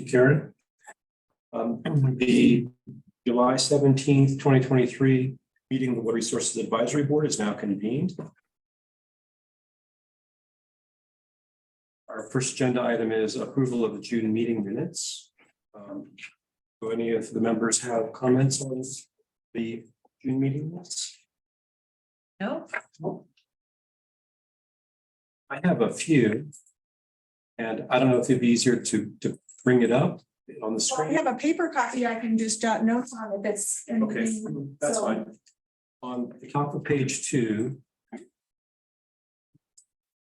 you, Karen. The July 17th, 2023 meeting of the Water Resources Advisory Board is now convened. Our first agenda item is approval of the June meeting minutes. Do any of the members have comments on the June meeting minutes? No. I have a few, and I don't know if it'd be easier to bring it up on the Well, I screen. have a paper copy I can just jot notes on if it's. in the Okay, meeting, that's so- fine. On the top of page 2,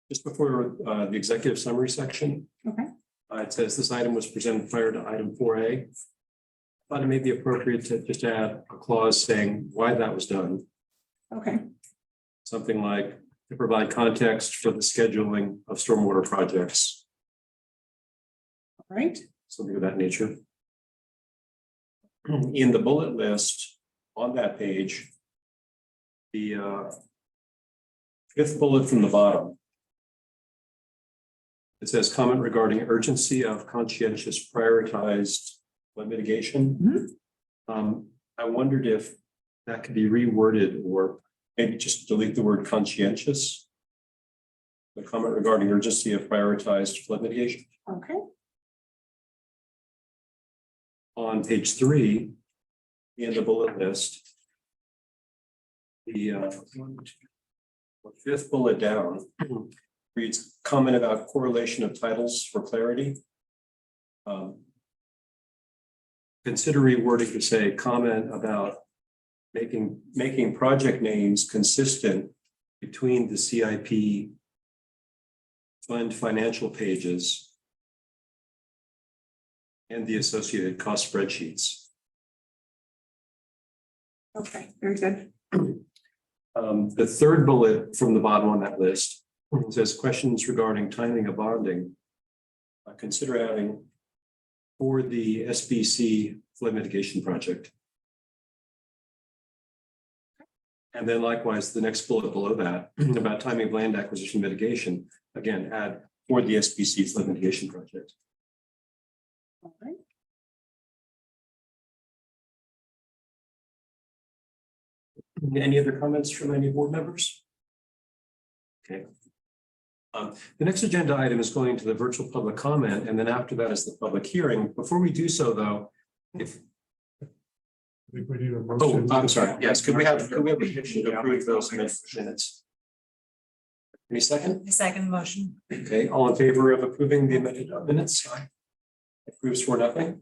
just before the executive summary section. Okay. It says this item was presented prior to item 4A. Thought it may be appropriate to just add a clause saying why that was done. Okay, Something like to provide context for the scheduling of stormwater projects, all right, something of that nature. In the bullet list on that page, the 5th bullet from the bottom, it says comment regarding urgency of conscientious prioritized flood mitigation. I wondered if that could be reworded or maybe just delete the word conscientious. The comment regarding urgency of prioritized flood mitigation. okay, On page 3, in the bullet list, the 5th bullet down reads comment about correlation of titles for clarity. Consider rewording to say comment about making project names consistent between the CIP fund financial pages and the associated cost spreadsheets. okay, very good. The 3rd bullet from the bottom on that list says questions regarding timing of bonding. Consider adding for the SBC flood mitigation project. And then likewise, the next bullet below that about timing of land acquisition mitigation, again, add for the SBC flood mitigation project. All right. Any other comments from any board members? Okay. The next agenda item is going to the virtual public comment, and then after that is the public hearing. Before we do so, though, if I think we need a oh, motion. I'm sorry. Yes, could we have a motion to approve those minutes? Any second? The second motion. Okay, all in favor of approving the amended minutes? Approves 4-0.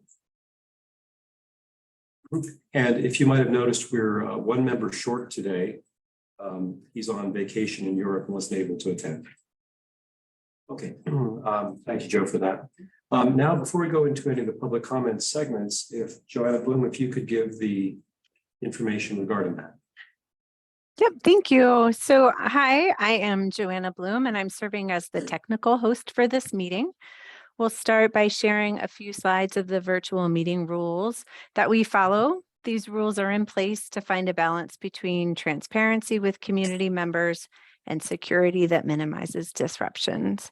And if you might have noticed, we're one member short today. He's on vacation in Europe and wasn't able to attend. Okay, thank you, Joe, for that. Now, before we go into any of the public comment segments, if Joanna Bloom, if you could give the information regarding that. Yep, thank you. So, hi, I am Joanna Bloom, and I'm serving as the technical host for this meeting. We'll start by sharing a few slides of the virtual meeting rules that we follow. These rules are in place to find a balance between transparency with community members and security that minimizes disruptions.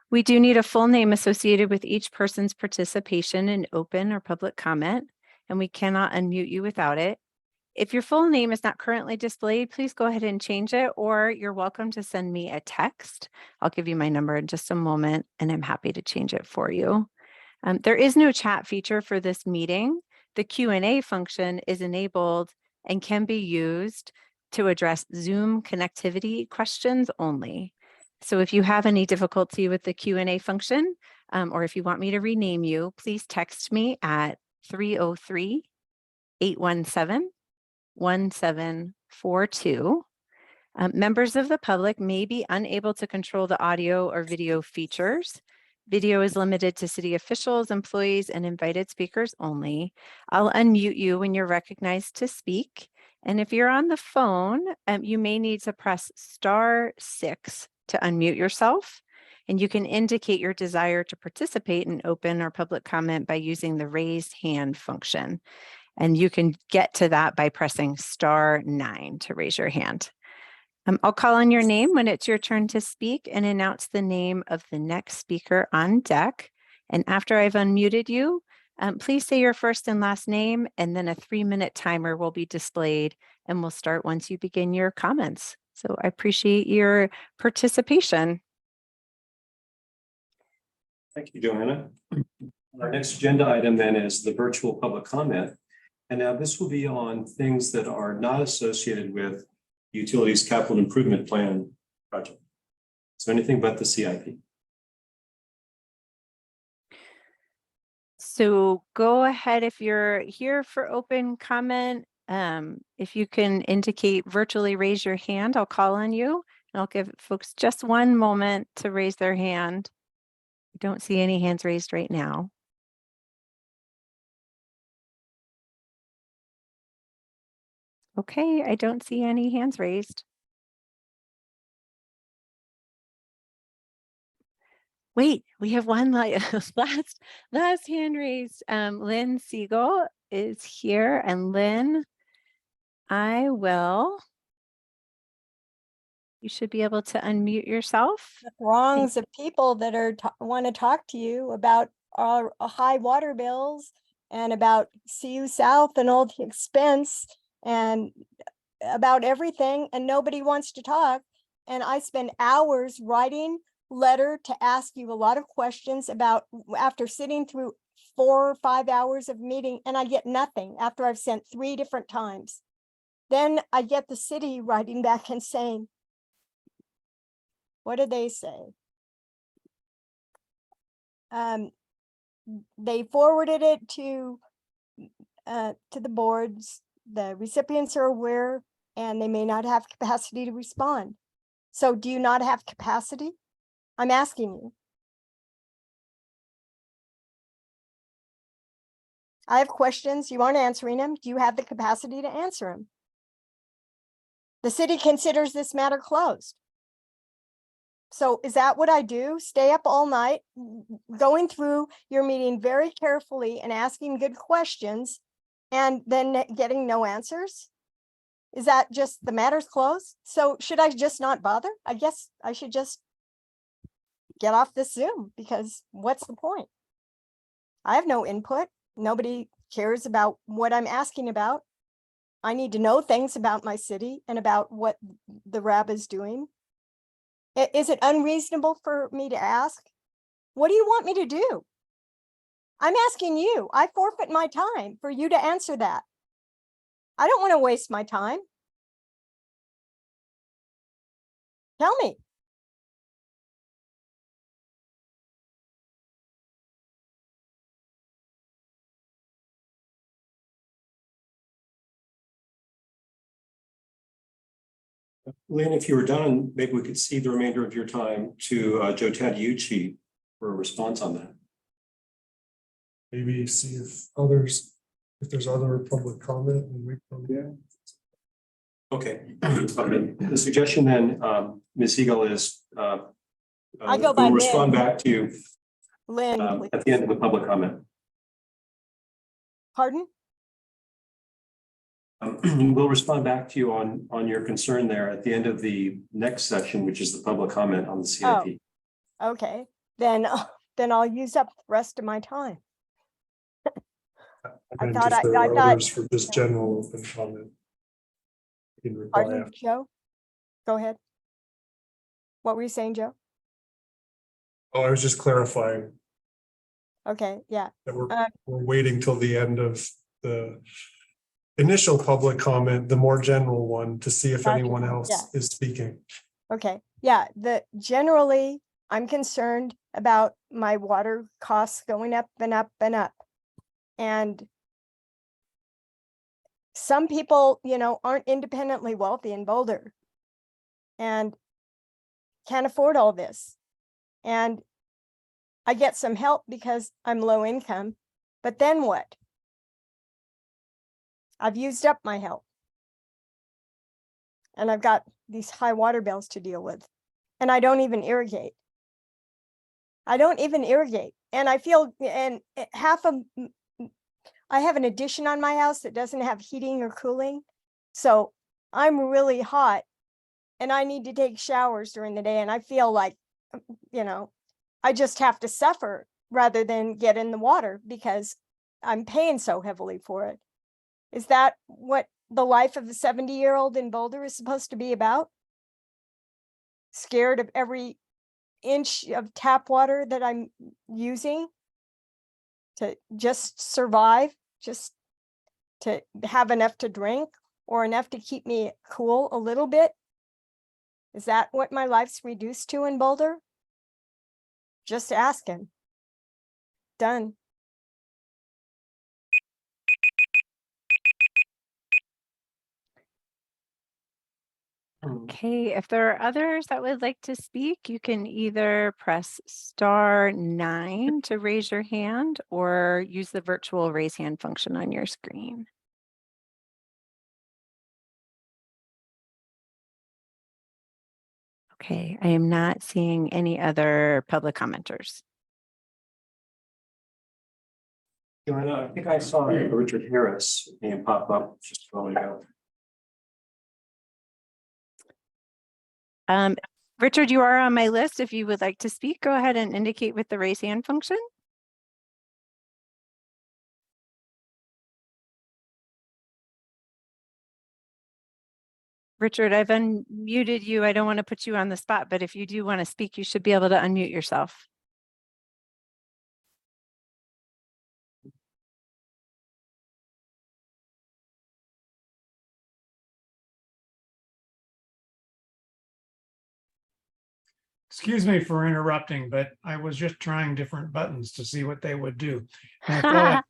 We do need a full name associated with each person's participation in open or public comment, and we cannot unmute you without it. If your full name is not currently displayed, please go ahead and change it, or you're welcome to send me a text. I'll give you my number in just a moment, and I'm happy to change it for you. There is no chat feature for this meeting. The Q&A function is enabled and can be used to address Zoom connectivity questions only. So if you have any difficulty with the Q&A function, or if you want me to rename you, please text me at 303-817-1742. Members of the public may be unable to control the audio or video features. Video is limited to city officials, employees, and invited speakers only. I'll unmute you when you're recognized to speak. And if you're on the phone, you may need to press *6 to unmute yourself. And you can indicate your desire to participate in open or public comment by using the raised hand function. And you can get to that by pressing *9 to raise your hand. I'll call on your name when it's your turn to speak and announce the name of the next speaker on deck. And after I've unmuted you, please say your first and last name, and then a 3-minute timer will be displayed and we'll start once you begin your comments. So I appreciate your participation. Thank you, Joanna. Our next agenda item then is the virtual public comment. And now this will be on things that are not associated with utilities capital improvement plan project. So anything but the CIP. So go ahead if you're here for open comment. If you can indicate virtually raise your hand, I'll call on you. And I'll give folks just one moment to raise their hand. I don't see any hands raised right now. Okay, I don't see any hands raised. Wait, we have one last hand raised. Lynn Siegel is here, and Lynn, you should be able to unmute yourself. Throngs of people that are want to talk to you about our high water bills and about CU South and all the expense and about everything, and nobody wants to talk. And I spend hours writing letter to ask you a lot of questions about after sitting through 4 or 5 hours of meeting, and I get nothing after I've sent 3 different times. Then I get the city writing back and saying, what do they say? They forwarded it to the boards. The recipients are aware and they may not have capacity to respond. So do you not have capacity? I'm asking you. I have questions. You aren't answering them. Do you have the capacity to answer them? The city considers this matter closed. So is that what I do? Stay up all night, going through your meeting very carefully and asking good questions and then getting no answers? Is that just the matter's closed? So should I just not bother? I guess I should just get off this Zoom, because what's the point? I have no input. Nobody cares about what I'm asking about. I need to know things about my city and about what the RAB is doing. Is it unreasonable for me to ask? What do you want me to do? I'm asking you. I forfeit my time for you to answer that. I don't want to waste my time. Tell me. Lynn, if you were done, maybe we could see the remainder of your time to Joe Tadiucci for a response on that. Maybe see if there's other public comment and we can. Okay. The suggestion then, Ms. Siegel, is I go by we'll respond Lynn. back to you Lynn, at the end of the public comment. pardon? We'll respond back to you on your concern there at the end of the next section, which is the public comment on the CIP. Okay, then I'll use up the rest of my time. And thought if there I are thought- others for just general open comment. You can reply Pardon, after. Joe? Go ahead. What were you saying, Joe? Oh, I was just clarifying Okay, yeah, that we're Uh, waiting till the end of the initial public comment, the more general one, to see if Gotcha. anyone else Yeah. is speaking. okay, yeah, generally, I'm concerned about my water costs going up and up and up. And some people, aren't independently wealthy in Boulder and can't afford all this. And I get some help because I'm low income, but then what? I've used up my help. And I've got these high water bills to deal with. And I don't even irrigate. And I feel, and I have an addition on my house that doesn't have heating or cooling. So I'm really hot and I need to take showers during the day. And I feel like, I just have to suffer rather than get in the water because I'm paying so heavily for it. Is that what the life of a 70-year-old in Boulder is supposed to be about? Scared of every inch of tap water that I'm using to just survive, just to have enough to drink or enough to keep me cool a little bit? Is that what my life's reduced to in Boulder? Just asking. Done. Okay, if there are others that would like to speak, you can either press *9 to raise your hand or use the virtual raise hand function on your screen. Okay, I am not seeing any other public commenters. Joanna, I think I saw Richard Harris name pop up just a moment ago. Richard, you are on my list. If you would like to speak, go ahead and indicate with the raise hand function. Richard, I've unmuted you. I don't want to put you on the spot, but if you do want to speak, you should be able to unmute yourself. Excuse me for interrupting, but I was just trying different buttons to see what they would do. And I thought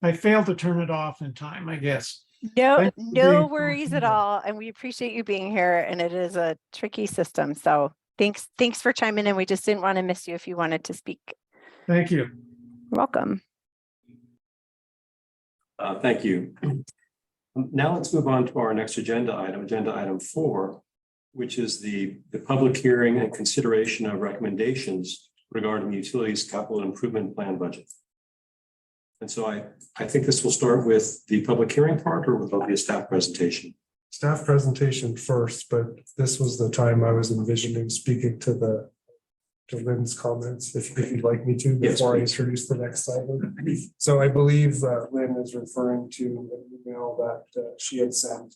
I failed to turn it off in time, I guess. No, Thank you no very worries much. at all. And we appreciate you being here. And it is a tricky system. So thanks for chiming in. We just didn't want to miss you if you wanted to speak. Thank you. You're welcome. Thank you. Now let's move on to our next agenda item 4, which is the public hearing and consideration of recommendations regarding utilities capital improvement plan budget. And so I think this will start with the public hearing part, or will it be a staff presentation? Staff presentation first, but this was the time I was envisioning speaking to Lynn's comments, if you'd like me to, Yes, before I please. introduce the next item. So I believe Lynn is referring to an email that she had sent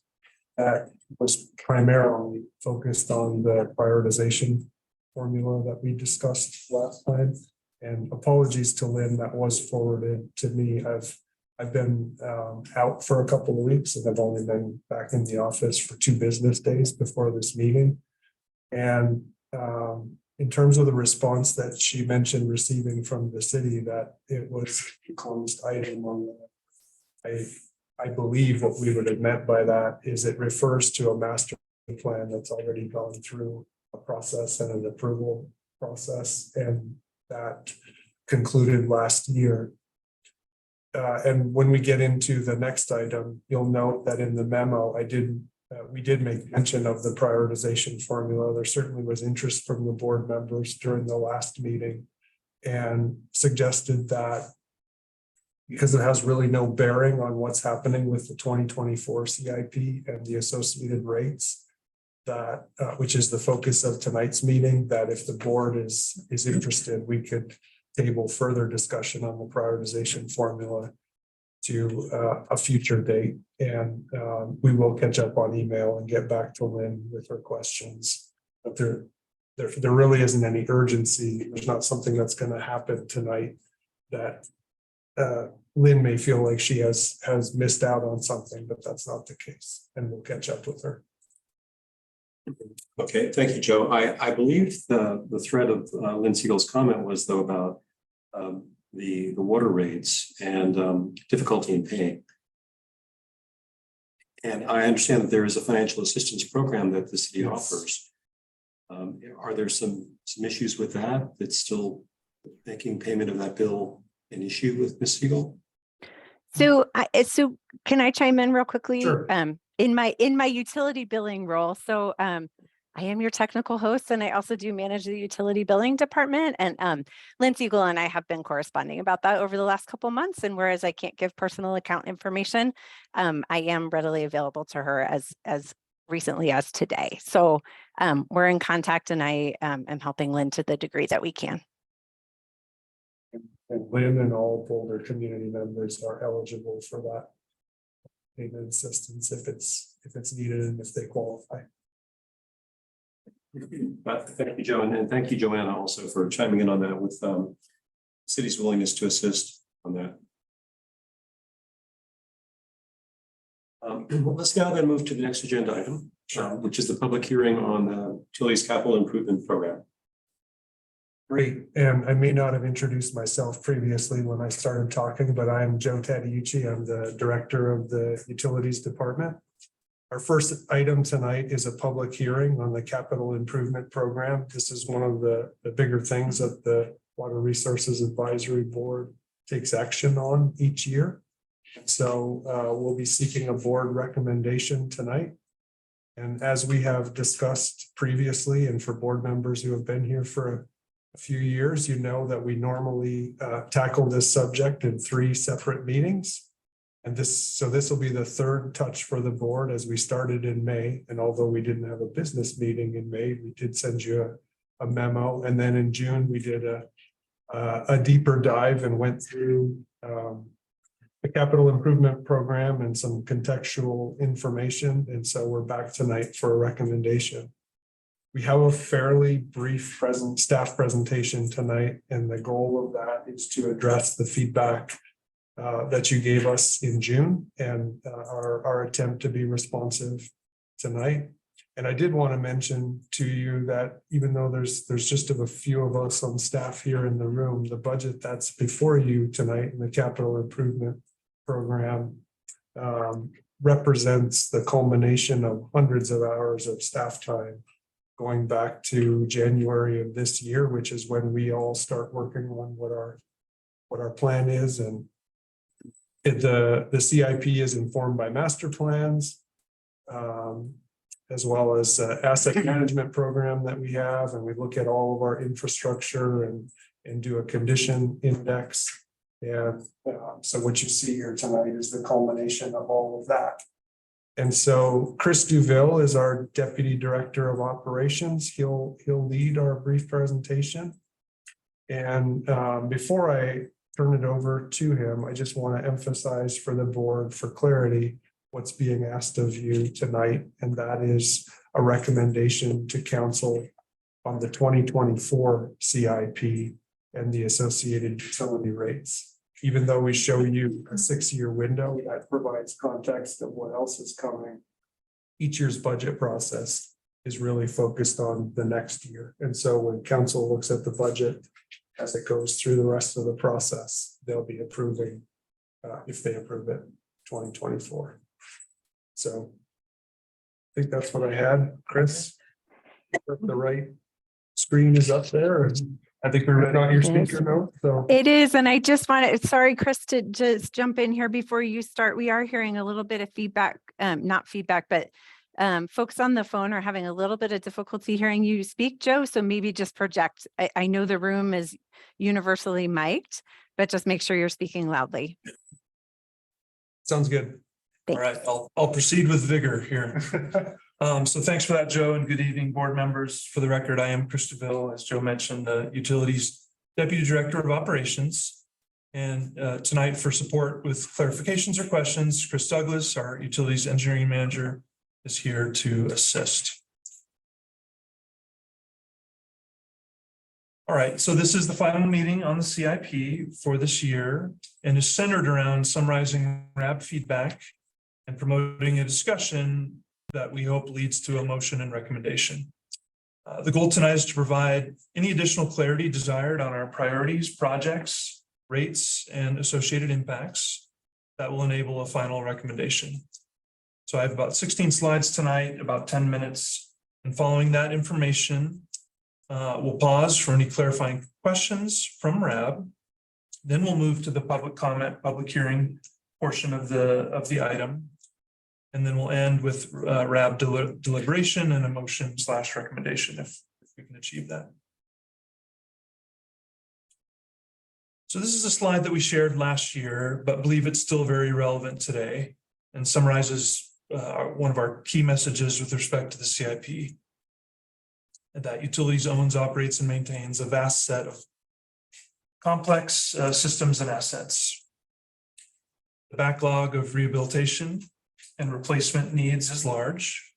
that was primarily focused on the prioritization formula that we discussed last time. And apologies to Lynn, that was forwarded to me. I've been out for a couple of weeks and I've only been back in the office for 2 business days before this meeting. And in terms of the response that she mentioned receiving from the city, that it was a closed item on I believe what we would have meant by that is it refers to a master plan that's already gone through a process and an approval process, and that concluded last year. And when we get into the next item, you'll note that in the memo, we did make mention of the prioritization formula. There certainly was interest from the board members during the last meeting and suggested that because it has really no bearing on what's happening with the 2024 CIP and the associated rates, that which is the focus of tonight's meeting, that if the board is interested, we could table further discussion on the prioritization formula to a future date. And we will catch up on email and get back to Lynn with her questions. But there really isn't any urgency. There's not something that's going to happen tonight that Lynn may feel like she has missed out on something, but that's not the case. And we'll catch up with her. Okay, thank you, Joe. I believe the thread of Lynn Siegel's comment was though about the water rates and difficulty in paying. And I understand that there is a financial assistance program that the city offers. Are there some issues with that that's still making payment of that bill an issue with Ms. Siegel? So can I chime in real quickly? Sure. In my utility billing role. So I am your technical host and I also do manage the utility billing department. And Lynn Siegel and I have been corresponding about that over the last couple of months. And whereas I can't give personal account information, I am readily available to her as recently as today. So we're in contact and I am helping Lynn to the degree that we can. And Lynn and all Boulder community members are eligible for that payment assistance if it's needed and if they qualify. Thank you, Joe, and thank you, Joanna, also for chiming in on that with city's willingness to assist on that. Let's now then move to the next agenda item, which is the public hearing on the utilities capital improvement program. Great, and I may not have introduced myself previously when I started talking, but I'm Joe Tadiucci. I'm the Director of the Utilities Department. Our first item tonight is a public hearing on the capital improvement program. This is one of the bigger things that the Water Resources Advisory Board takes action on each year. So we'll be seeking a board recommendation tonight. And as we have discussed previously, and for board members who have been here for a few years, you know that we normally tackle this subject in 3 separate meetings. And this will be the third touch for the board as we started in May. And although we didn't have a business meeting in May, we did send you a memo. And then in June, we did a deeper dive and went through the capital improvement program and some contextual information. And so we're back tonight for a recommendation. We have a fairly brief staff presentation tonight, and the goal of that is to address the feedback that you gave us in June and our attempt to be responsive tonight. And I did want to mention to you that even though there's just a few of us on staff here in the room, the budget that's before you tonight in the capital improvement program represents the culmination of hundreds of hours of staff time going back to January of this year, which is when we all start working on what our plan is. And the CIP is informed by master plans, as well as asset management program that we have. And we look at all of our infrastructure and do a condition index. And so what you see here tonight is the culmination of all of that. And so Chris Duville is our Deputy Director of Operations. He'll lead our brief presentation. And before I turn it over to him, I just want to emphasize for the board for clarity what's being asked of you tonight. And that is a recommendation to council on the 2024 CIP and the associated utility rates. Even though we show you a 6-year window, that provides context of what else is coming. Each year's budget process is really focused on the next year. And so when council looks at the budget as it goes through the rest of the process, they'll be approving, if they approve it, 2024. So I think that's what I had. Chris, the right screen is up there. I think we're ready on your speaker note. So It is, and I just wanted, sorry, Chris, to just jump in here before you start. We are hearing a little bit of feedback, not feedback, but folks on the phone are having a little bit of difficulty hearing you speak, Joe. So maybe just project. I know the room is universally mic'd, but just make sure you're speaking loudly. sounds good. Thanks. All right, I'll proceed with vigor here. So thanks for that, Joe, and good evening, board members. For the record, I am Chris Duville, as Joe mentioned, the Utilities Deputy Director of Operations. And tonight, for support with clarifications or questions, Chris Douglas, our Utilities Engineering Manager, is here to assist. All right, so this is the final meeting on the CIP for this year and is centered around summarizing RAB feedback and promoting a discussion that we hope leads to a motion and recommendation. The goal tonight is to provide any additional clarity desired on our priorities, projects, rates, and associated impacts that will enable a final recommendation. So I have about 16 slides tonight, about 10 minutes. And following that information, we'll pause for any clarifying questions from RAB. Then we'll move to the public comment, public hearing portion of the item. And then we'll end with RAB deliberation and a motion/recommendation if we can achieve that. So this is a slide that we shared last year, but believe it's still very relevant today and summarizes one of our key messages with respect to the CIP. That Utilities owns, operates, and maintains a vast set of complex systems and assets. The backlog of rehabilitation and replacement needs is large.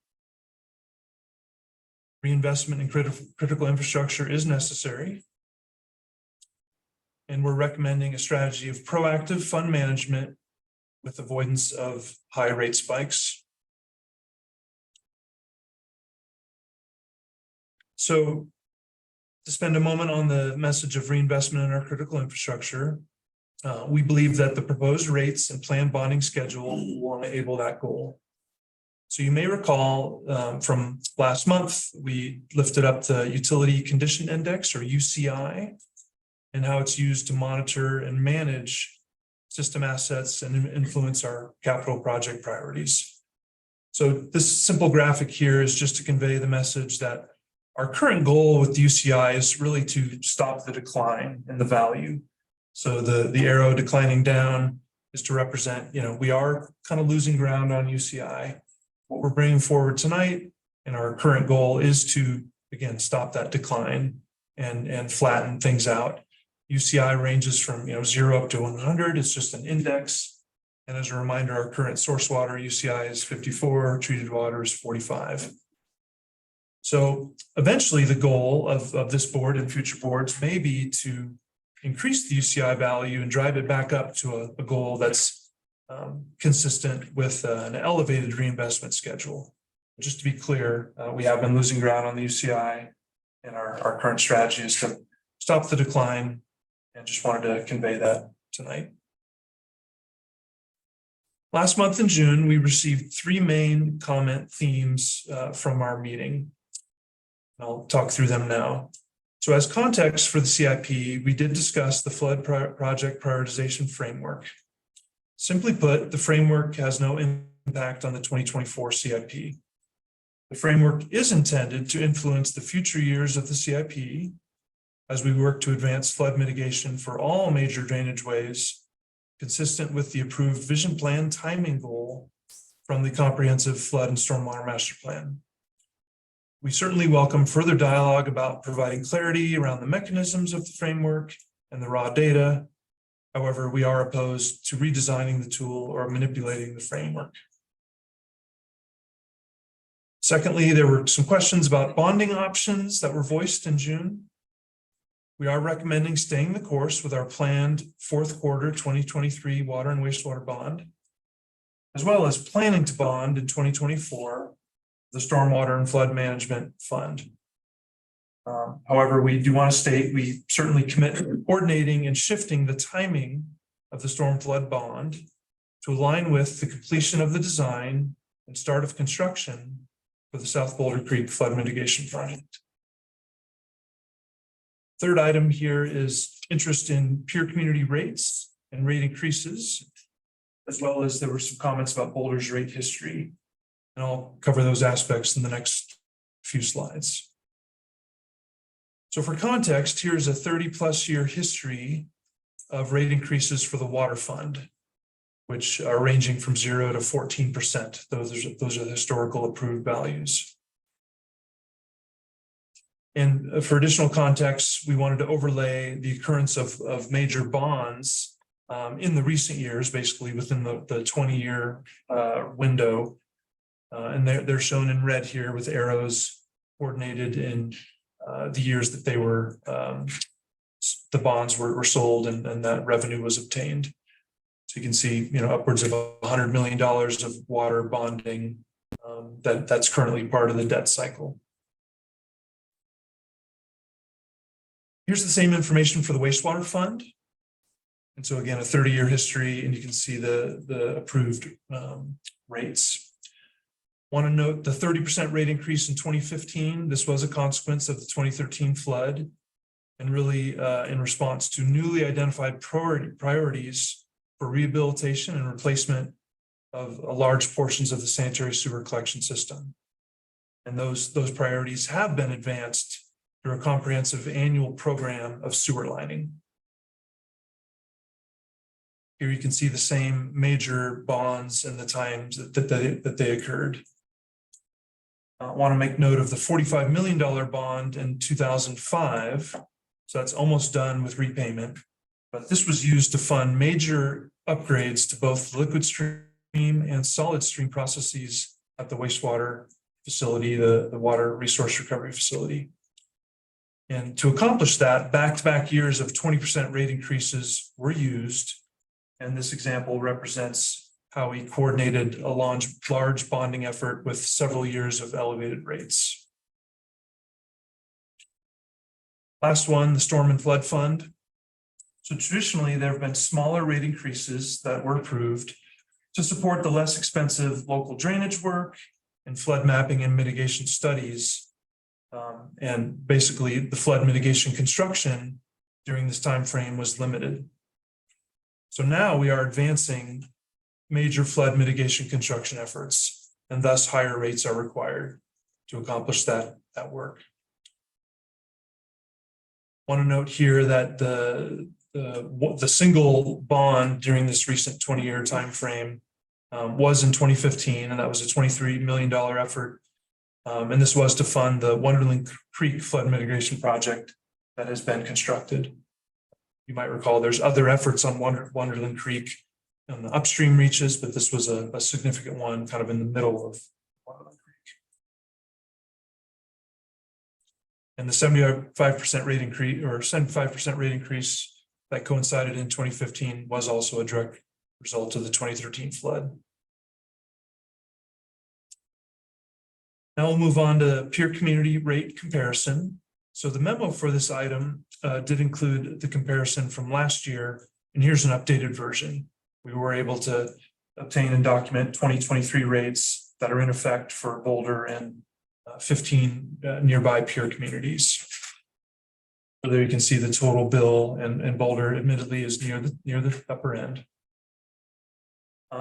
Reinvestment in critical infrastructure is necessary. And we're recommending a strategy of proactive fund management with avoidance of high rate spikes. So to spend a moment on the message of reinvestment in our critical infrastructure, we believe that the proposed rates and planned bonding schedule will enable that goal. So you may recall from last month, we lifted up the Utility Condition Index, or UCI, and how it's used to monitor and manage system assets and influence our capital project priorities. So this simple graphic here is just to convey the message that our current goal with the UCI is really to stop the decline in the value. So the arrow declining down is to represent, we are kind of losing ground on UCI. What we're bringing forward tonight and our current goal is to, again, stop that decline and flatten things out. UCI ranges from 0 up to 100. It's just an index. And as a reminder, our current source water UCI is 54, treated water is 45. So eventually the goal of this board and future boards may be to increase the UCI value and drive it back up to a goal that's consistent with an elevated reinvestment schedule. Just to be clear, we have been losing ground on the UCI, and our current strategy is to stop the decline, and just wanted to convey that tonight. Last month in June, we received 3 main comment themes from our meeting. I'll talk through them now. So as context for the CIP, we did discuss the flood project prioritization framework. Simply put, the framework has no impact on the 2024 CIP. The framework is intended to influence the future years of the CIP as we work to advance flood mitigation for all major drainage ways, consistent with the approved vision plan timing goal from the comprehensive flood and stormwater master plan. We certainly welcome further dialogue about providing clarity around the mechanisms of the framework and the raw data. However, we are opposed to redesigning the tool or manipulating the framework. Secondly, there were some questions about bonding options that were voiced in June. We are recommending staying the course with our planned fourth quarter 2023 water and wastewater bond, as well as planning to bond in 2024, the Stormwater and Flood Management Fund. However, we do want to state we certainly commit to coordinating and shifting the timing of the storm flood bond to align with the completion of the design and start of construction for the South Boulder Creek Flood Mitigation Project. Third item here is interest in peer community rates and rate increases, as well as there were some comments about Boulder's rate history. And I'll cover those aspects in the next few slides. So for context, here's a 30+ year history of rate increases for the water fund, which are ranging from 0 to 14%. Those are the historical approved values. And for additional context, we wanted to overlay the occurrence of major bonds in the recent years, basically within the 20-year window. And they're shown in red here with arrows coordinated in the years that they were, the bonds were sold and that revenue was obtained. So you can see, upwards of $100 million of water bonding that's currently part of the debt cycle. Here's the same information for the wastewater fund. And so again, a 30-year history, and you can see the approved rates. Want to note the 30% rate increase in 2015. This was a consequence of the 2013 flood and really in response to newly identified priorities for rehabilitation and replacement of large portions of the sanitary sewer collection system. And those priorities have been advanced through a comprehensive annual program of sewer lining. Here you can see the same major bonds and the times that they occurred. I want to make note of the $45 million bond in 2005. So that's almost done with repayment. But this was used to fund major upgrades to both liquid stream and solid stream processes at the wastewater facility, the water resource recovery facility. And to accomplish that, back-to-back years of 20% rate increases were used. And this example represents how we coordinated a large bonding effort with several years of elevated rates. Last one, the Storm and Flood Fund. So traditionally, there have been smaller rate increases that were approved to support the less expensive local drainage work and flood mapping and mitigation studies. And basically, the flood mitigation construction during this time frame was limited. So now we are advancing major flood mitigation construction efforts, and thus higher rates are required to accomplish that work. Want to note here that the single bond during this recent 20-year time frame was in 2015, and that was a $23 million effort. And this was to fund the Wonderland Creek flood mitigation project that has been constructed. You might recall there's other efforts on Wonderland Creek on the upstream reaches, but this was a significant one kind of in the middle of Wonderland Creek. And the 75% rate increase or 75% rate increase that coincided in 2015 was also a direct result of the 2013 flood. Now we'll move on to peer community rate comparison. So the memo for this item did include the comparison from last year, and here's an updated version. We were able to obtain and document 2023 rates that are in effect for Boulder and 15 nearby peer communities. So there you can see the total bill, and Boulder admittedly is near the upper end.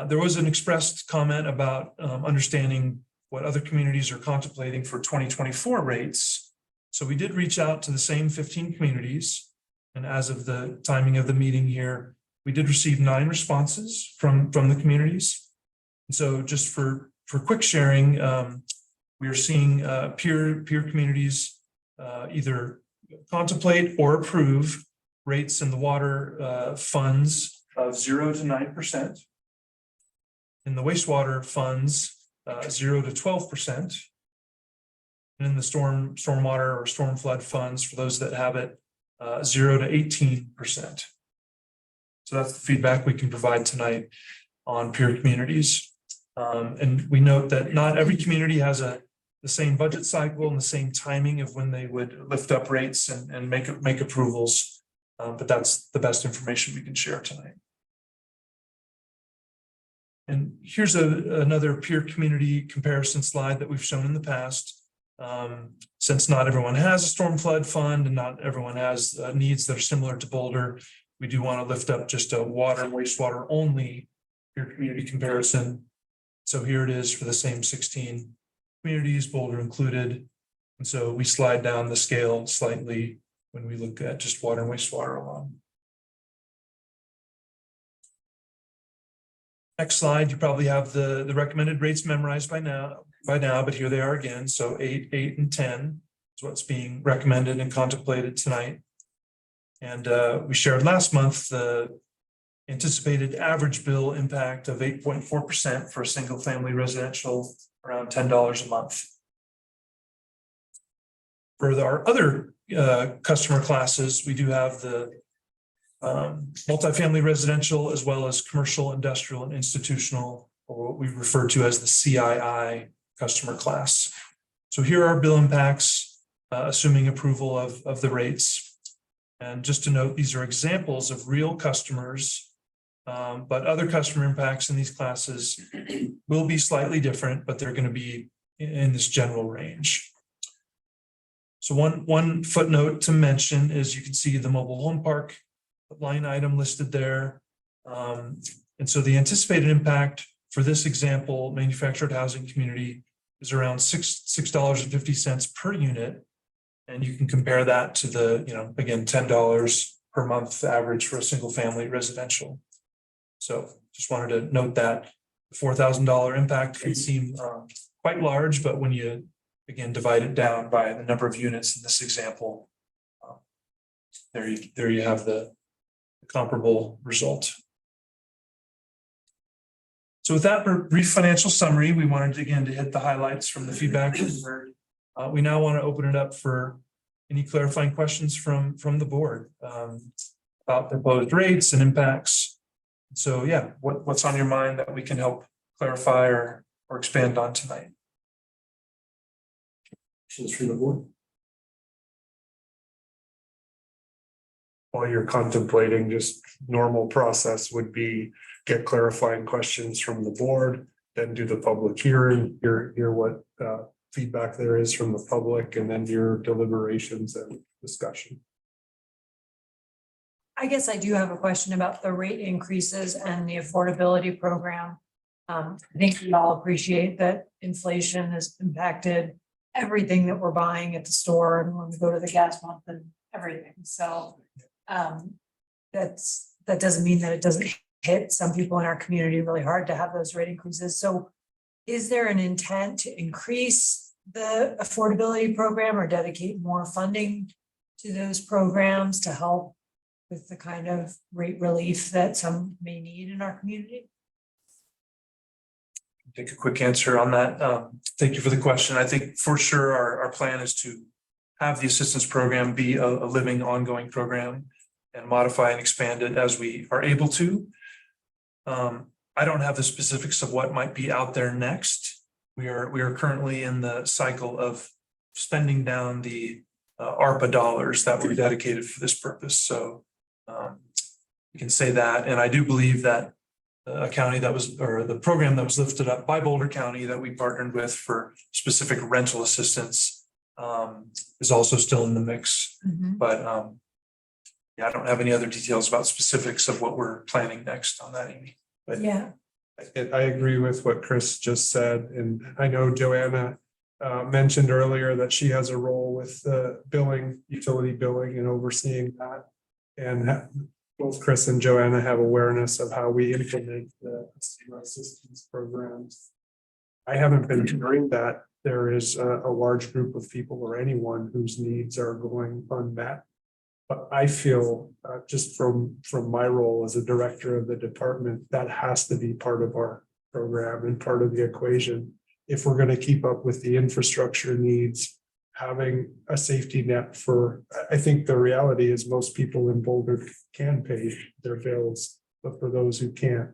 There was an expressed comment about understanding what other communities are contemplating for 2024 rates. So we did reach out to the same 15 communities. And as of the timing of the meeting here, we did receive 9 responses from the communities. And so just for quick sharing, we are seeing peer communities either contemplate or approve rates in the water funds of 0 to 9%. In the wastewater funds, 0 to 12%. And in the stormwater or storm flood funds, for those that have it, 0 to 18%. So that's the feedback we can provide tonight on peer communities. And we note that not every community has the same budget cycle and the same timing of when they would lift up rates and make approvals. But that's the best information we can share tonight. And here's another peer community comparison slide that we've shown in the past. Since not everyone has a storm flood fund and not everyone has needs that are similar to Boulder, we do want to lift up just a water and wastewater only peer community comparison. So here it is for the same 16 communities, Boulder included. And so we slide down the scale slightly when we look at just water and wastewater alone. Next slide, you probably have the recommended rates memorized by now, but here they are again. So 8, 8, and 10 is what's being recommended and contemplated tonight. And we shared last month the anticipated average bill impact of 8.4% for a single family residential, around $10 a month. For our other customer classes, we do have the multifamily residential as well as commercial, industrial, and institutional, or what we refer to as the CII customer class. So here are bill impacts, assuming approval of the rates. And just to note, these are examples of real customers, but other customer impacts in these classes will be slightly different, but they're going to be in this general range. So one footnote to mention is you can see the mobile home park line item listed there. And so the anticipated impact for this example, manufactured housing community, is around $6.50 per unit. And you can compare that to the, again, $10 per month average for a single family residential. So just wanted to note that the $4,000 impact can seem quite large, but when you, again, divide it down by the number of units in this example, there you have the comparable result. So with that brief financial summary, we wanted again to hit the highlights from the feedback we heard. We now want to open it up for any clarifying questions from the board about proposed rates and impacts. So yeah, what's on your mind that we can help clarify or expand on tonight? Questions from the board? While you're contemplating, just normal process would be get clarifying questions from the board, then do the public hearing, hear what feedback there is from the public, and then your deliberations and discussion. I guess I do have a question about the rate increases and the affordability program. I think we all appreciate that inflation has impacted everything that we're buying at the store and when we go to the gas pump and everything. So that doesn't mean that it doesn't hit some people in our community really hard to have those rate increases. So is there an intent to increase the affordability program or dedicate more funding to those programs to help with the kind of rate relief that some may need in our community? Take a quick answer on that. Thank you for the question. I think for sure our plan is to have the assistance program be a living ongoing program and modify and expand it as we are able to. I don't have the specifics of what might be out there next. We are currently in the cycle of spending down the ARPA dollars that were dedicated for this purpose. So we can say that. And I do believe that a county that was, or the program that was lifted up by Boulder County that we partnered with for specific rental assistance is also still in the mix. But yeah, I don't have any other details about specifics of what we're planning next on that, Amy. But Yeah. I agree with what Chris just said, and I know Joanna mentioned earlier that she has a role with the billing, utility billing, and overseeing that. And both Chris and Joanna have awareness of how we implement the senior assistance programs. I haven't been hearing that there is a large group of people or anyone whose needs are going unmet. But I feel just from my role as a director of the department, that has to be part of our program and part of the equation. If we're going to keep up with the infrastructure needs, having a safety net for, I think the reality is most people in Boulder can pay their bills, but for those who can't,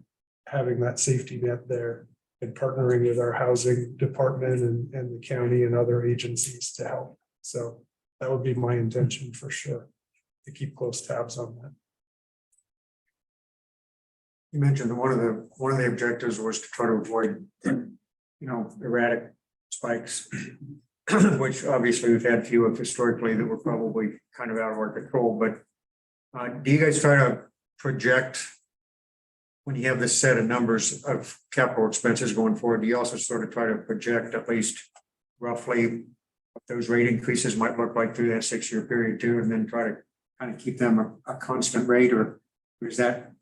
having that safety net there and partnering with our housing department and the county and other agencies to help. So that would be my intention for sure, to keep close tabs on that. You mentioned that one of the objectives was to try to avoid, erratic spikes, which obviously we've had few of historically that were probably kind of out of our control. But do you guys try to project when you have this set of numbers of capital expenses going forward? Do you also sort of try to project at least roughly what those rate increases might look like through that 6-year period too, and then try to kind of keep them a constant rate, or is that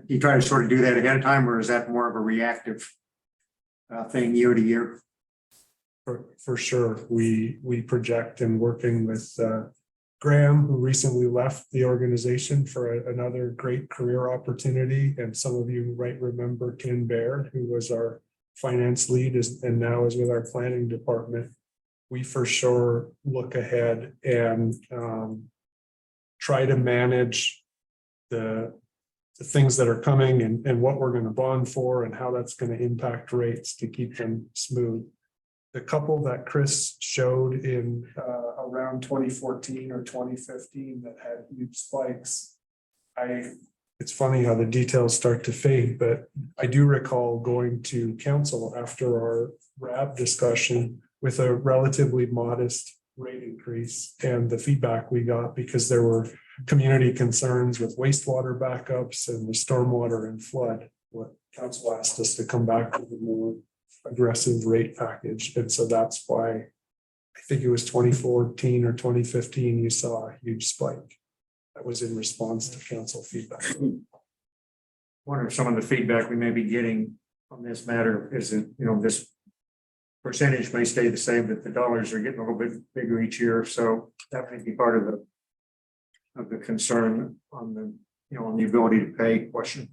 you try to sort of do that ahead of time, or is that more of a reactive thing year to year? For sure, we project, and working with Graham, who recently left the organization for another great career opportunity, and some of you might remember Ken Baird, who was our finance lead and now is with our planning department. We for sure look ahead and try to manage the things that are coming and what we're going to bond for and how that's going to impact rates to keep them smooth. The couple that Chris showed in around 2014 or 2015 that had huge spikes, it's funny how the details start to fade, but I do recall going to council after our RAB discussion with a relatively modest rate increase, and the feedback we got, because there were community concerns with wastewater backups and the stormwater and flood, what council asked us to come back with a more aggressive rate package. And so that's why I think it was 2014 or 2015 you saw a huge spike. That was in response to council feedback. Wonder if some of the feedback we may be getting on this matter is that, this percentage may stay the same, but the dollars are getting a little bit bigger each year. So that may be part of the concern on the on the ability to pay question.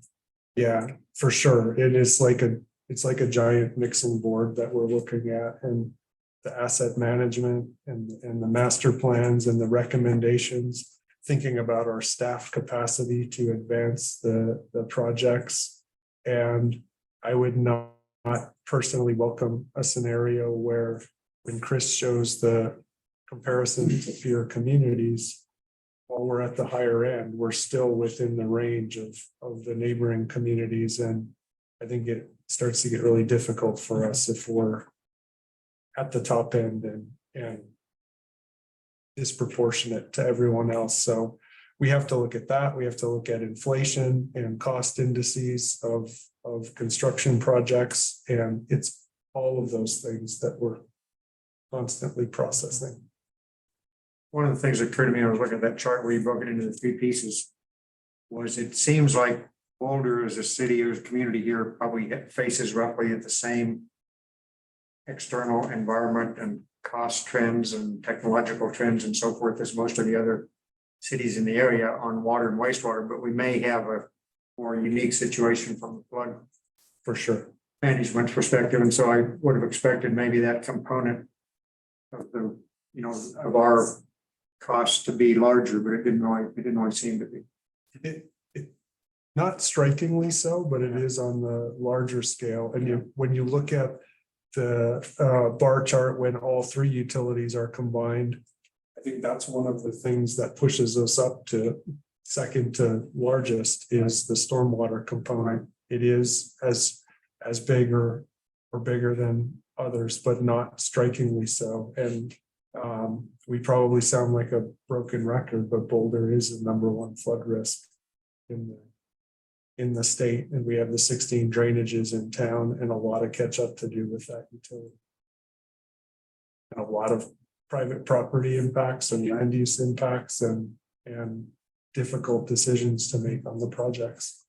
Yeah, for sure. It's like a giant mixing board that we're looking at, and the asset management and the master plans and the recommendations, thinking about our staff capacity to advance the projects. And I would not personally welcome a scenario where when Chris shows the comparison to peer communities, while we're at the higher end, we're still within the range of the neighboring communities. And I think it starts to get really difficult for us if we're at the top end and disproportionate to everyone else. So we have to look at that. We have to look at inflation and cost indices of construction projects. And it's all of those things that we're constantly processing. One of the things that occurred to me, I was looking at that chart where you broke it into the three pieces, was it seems like Boulder as a city or as a community here probably faces roughly at the same external environment and cost trends and technological trends and so forth as most of the other cities in the area on water and wastewater, but we may have a more unique situation from the flood For sure. management perspective. And so I would have expected maybe that component of the, of our costs to be larger, but it didn't really seem to be. Not strikingly so, but it is on the larger scale. And when you look at the bar chart, when all three utilities are combined, I think that's one of the things that pushes us up to second to largest is the stormwater component. It is as big or bigger than others, but not strikingly so. And we probably sound like a broken record, but Boulder is the number one flood risk in the state, and we have the 16 drainages in town and a lot of catch up to do with that utility. And a lot of private property impacts and land use impacts and difficult decisions to make on the projects.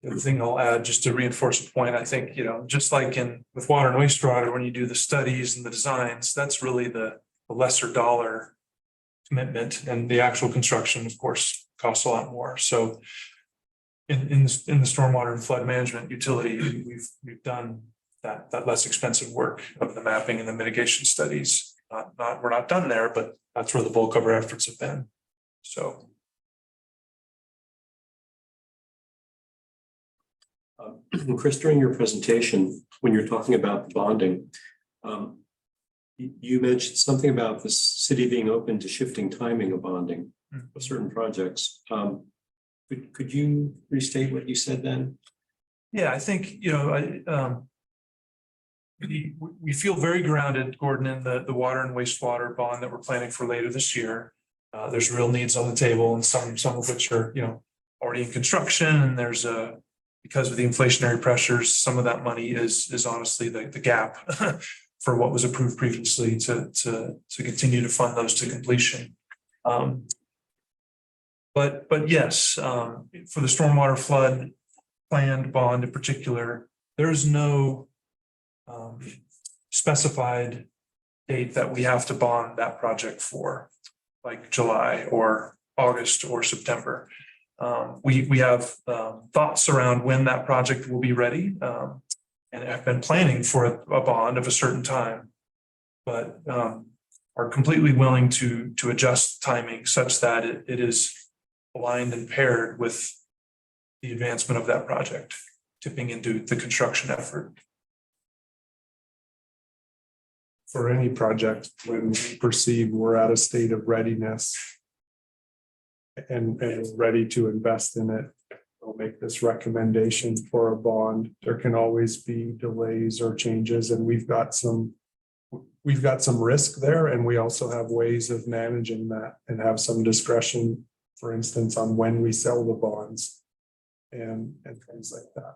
The other thing I'll add, just to reinforce a point, I think, just like with water and wastewater, when you do the studies and the designs, that's really the lesser dollar commitment, and the actual construction, of course, costs a lot more. So in the stormwater and flood management utility, we've done that less expensive work of the mapping and the mitigation studies. We're not done there, but that's where the bulk of our efforts have been. So. Chris, during your presentation, when you're talking about the bonding, you mentioned something about the city being open to shifting timing of bonding of certain projects. Could you restate what you said then? Yeah, I think, we feel very grounded, Gordon, in the water and wastewater bond that we're planning for later this year. There's real needs on the table, and some of which are, already in construction, and there's because of the inflationary pressures, some of that money is honestly the gap for what was approved previously to continue to fund those to completion. But yes, for the stormwater flood planned bond in particular, there's no specified date that we have to bond that project for, like July or August or September. We have thoughts around when that project will be ready, and have been planning for a bond of a certain time, but are completely willing to adjust timing such that it is aligned and paired with the advancement of that project, tipping into the construction effort. For any project, when we perceive we're at a state of readiness and ready to invest in it, we'll make this recommendation for a bond. There can always be delays or changes, and we've got some risk there, and we also have ways of managing that and have some discretion, for instance, on when we sell the bonds and things like that.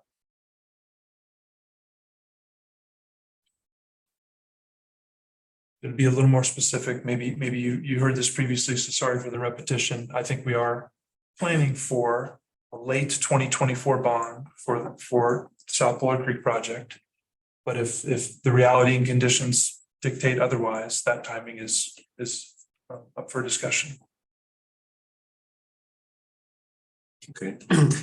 To be a little more specific, maybe you heard this previously, so sorry for the repetition. I think we are planning for a late 2024 bond for South Boulder Creek project. But if the reality and conditions dictate otherwise, that timing is up for discussion. Okay,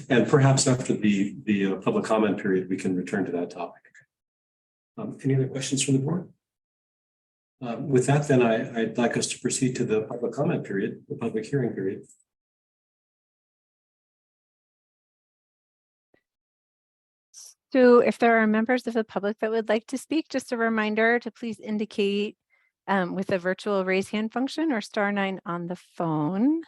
and perhaps after the public comment period, we can return to that topic. Any other questions from the board? With that, then I'd like us to proceed to the public comment period, the public hearing period. So if there are members of the public that would like to speak, just a reminder to please indicate with the virtual raise hand function or *9 on the phone.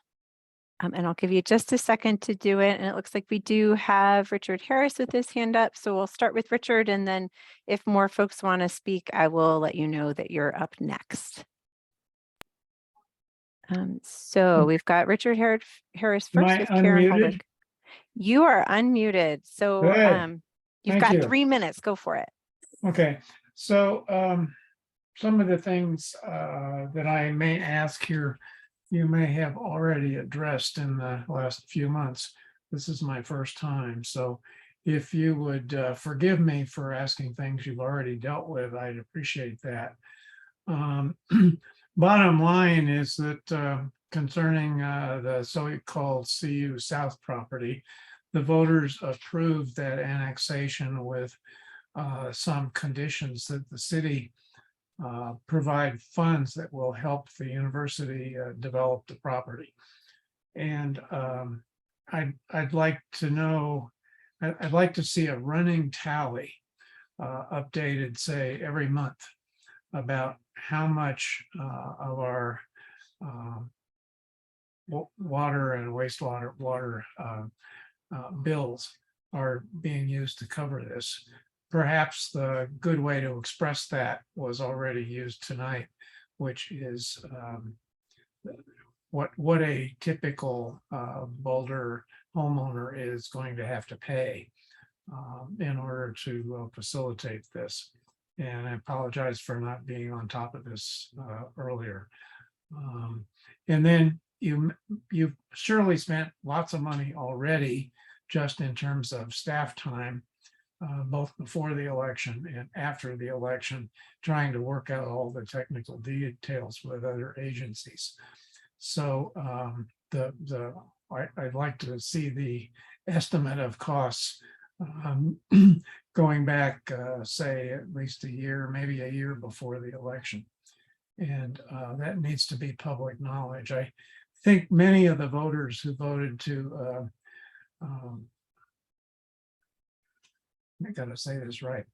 And I'll give you just a second to do it. And it looks like we do have Richard Harris with his hand up. So we'll start with Richard. And then if more folks want to speak, I will let you know that you're up next. So we've got Richard Harris first I with Karen unmuted? Holbrook. You are unmuted. So Good. you've Thank got you. 3 minutes. Go for it. Okay, so some of the things that I may ask here, you may have already addressed in the last few months. This is my first time, so if you would forgive me for asking things you've already dealt with, I'd appreciate that. Bottom line is that concerning the so-called CU South property, the voters approved that annexation with some conditions that the city provide funds that will help the university develop the property. And I'd like to know, I'd like to see a running tally updated, say, every month about how much of our water and wastewater bills are being used to cover this. Perhaps the good way to express that was already used tonight, which is what a typical Boulder homeowner is going to have to pay in order to facilitate this. And I apologize for not being on top of this earlier. And then you've surely spent lots of money already just in terms of staff time, both before the election and after the election, trying to work out all the technical details with other agencies. So I'd like to see the estimate of costs going back, say, at least a year, maybe a year before the election. And that needs to be public knowledge. I think many of the voters who voted to, I gotta say this right,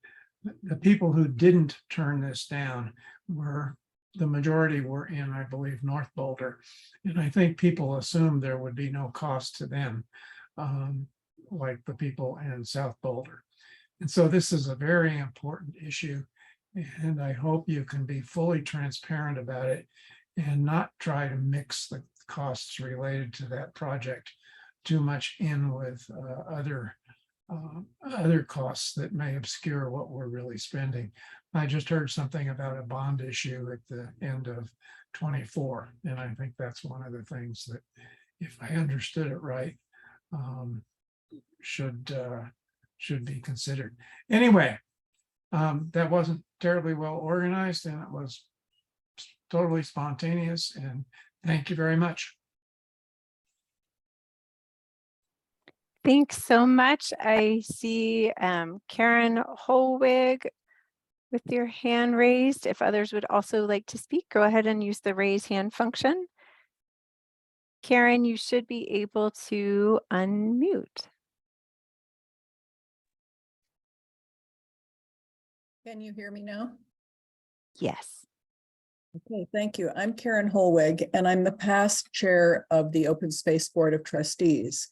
the people who didn't turn this down were, the majority were in, I believe, North Boulder. And I think people assumed there would be no cost to them, like the people in South Boulder. And so this is a very important issue. And I hope you can be fully transparent about it and not try to mix the costs related to that project too much in with other costs that may obscure what we're really spending. I just heard something about a bond issue at the end of 24, and I think that's one of the things that, if I understood it right, should be considered. Anyway, that wasn't terribly well organized, and it was totally spontaneous, and thank you very much. Thanks so much. I see Karen Holwig with your hand raised. If others would also like to speak, go ahead and use the raise hand function. Karen, you should be able to unmute. Can you hear me now? Yes. Okay, thank you. I'm Karen Holwig, and I'm the past chair of the Open Space Board of Trustees,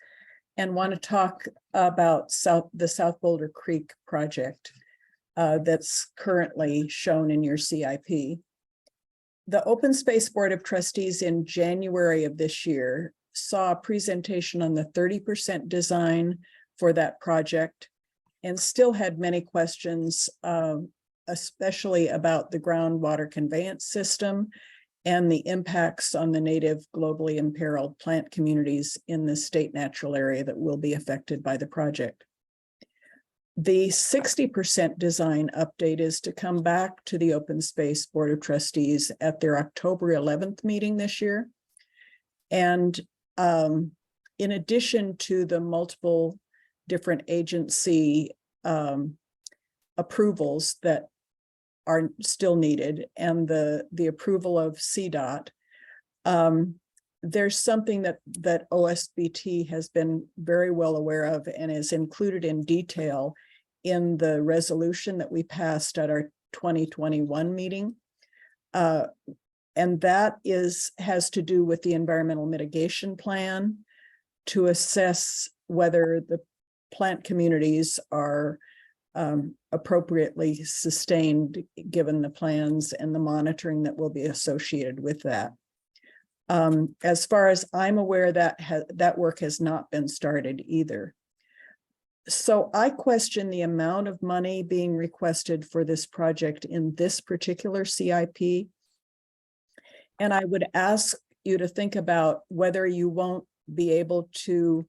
and want to talk about the South Boulder Creek project that's currently shown in your CIP. The Open Space Board of Trustees in January of this year saw a presentation on the 30% design for that project and still had many questions, especially about the groundwater conveyance system and the impacts on the native globally imperiled plant communities in the state natural area that will be affected by the project. The 60% design update is to come back to the Open Space Board of Trustees at their October 11th meeting this year. And in addition to the multiple different agency approvals that are still needed and the approval of CDOT, there's something that OSBT has been very well aware of and is included in detail in the resolution that we passed at our 2021 meeting. And that has to do with the environmental mitigation plan to assess whether the plant communities are appropriately sustained given the plans and the monitoring that will be associated with that. As far as I'm aware, that work has not been started either. So I question the amount of money being requested for this project in this particular CIP. And I would ask you to think about whether you won't be able to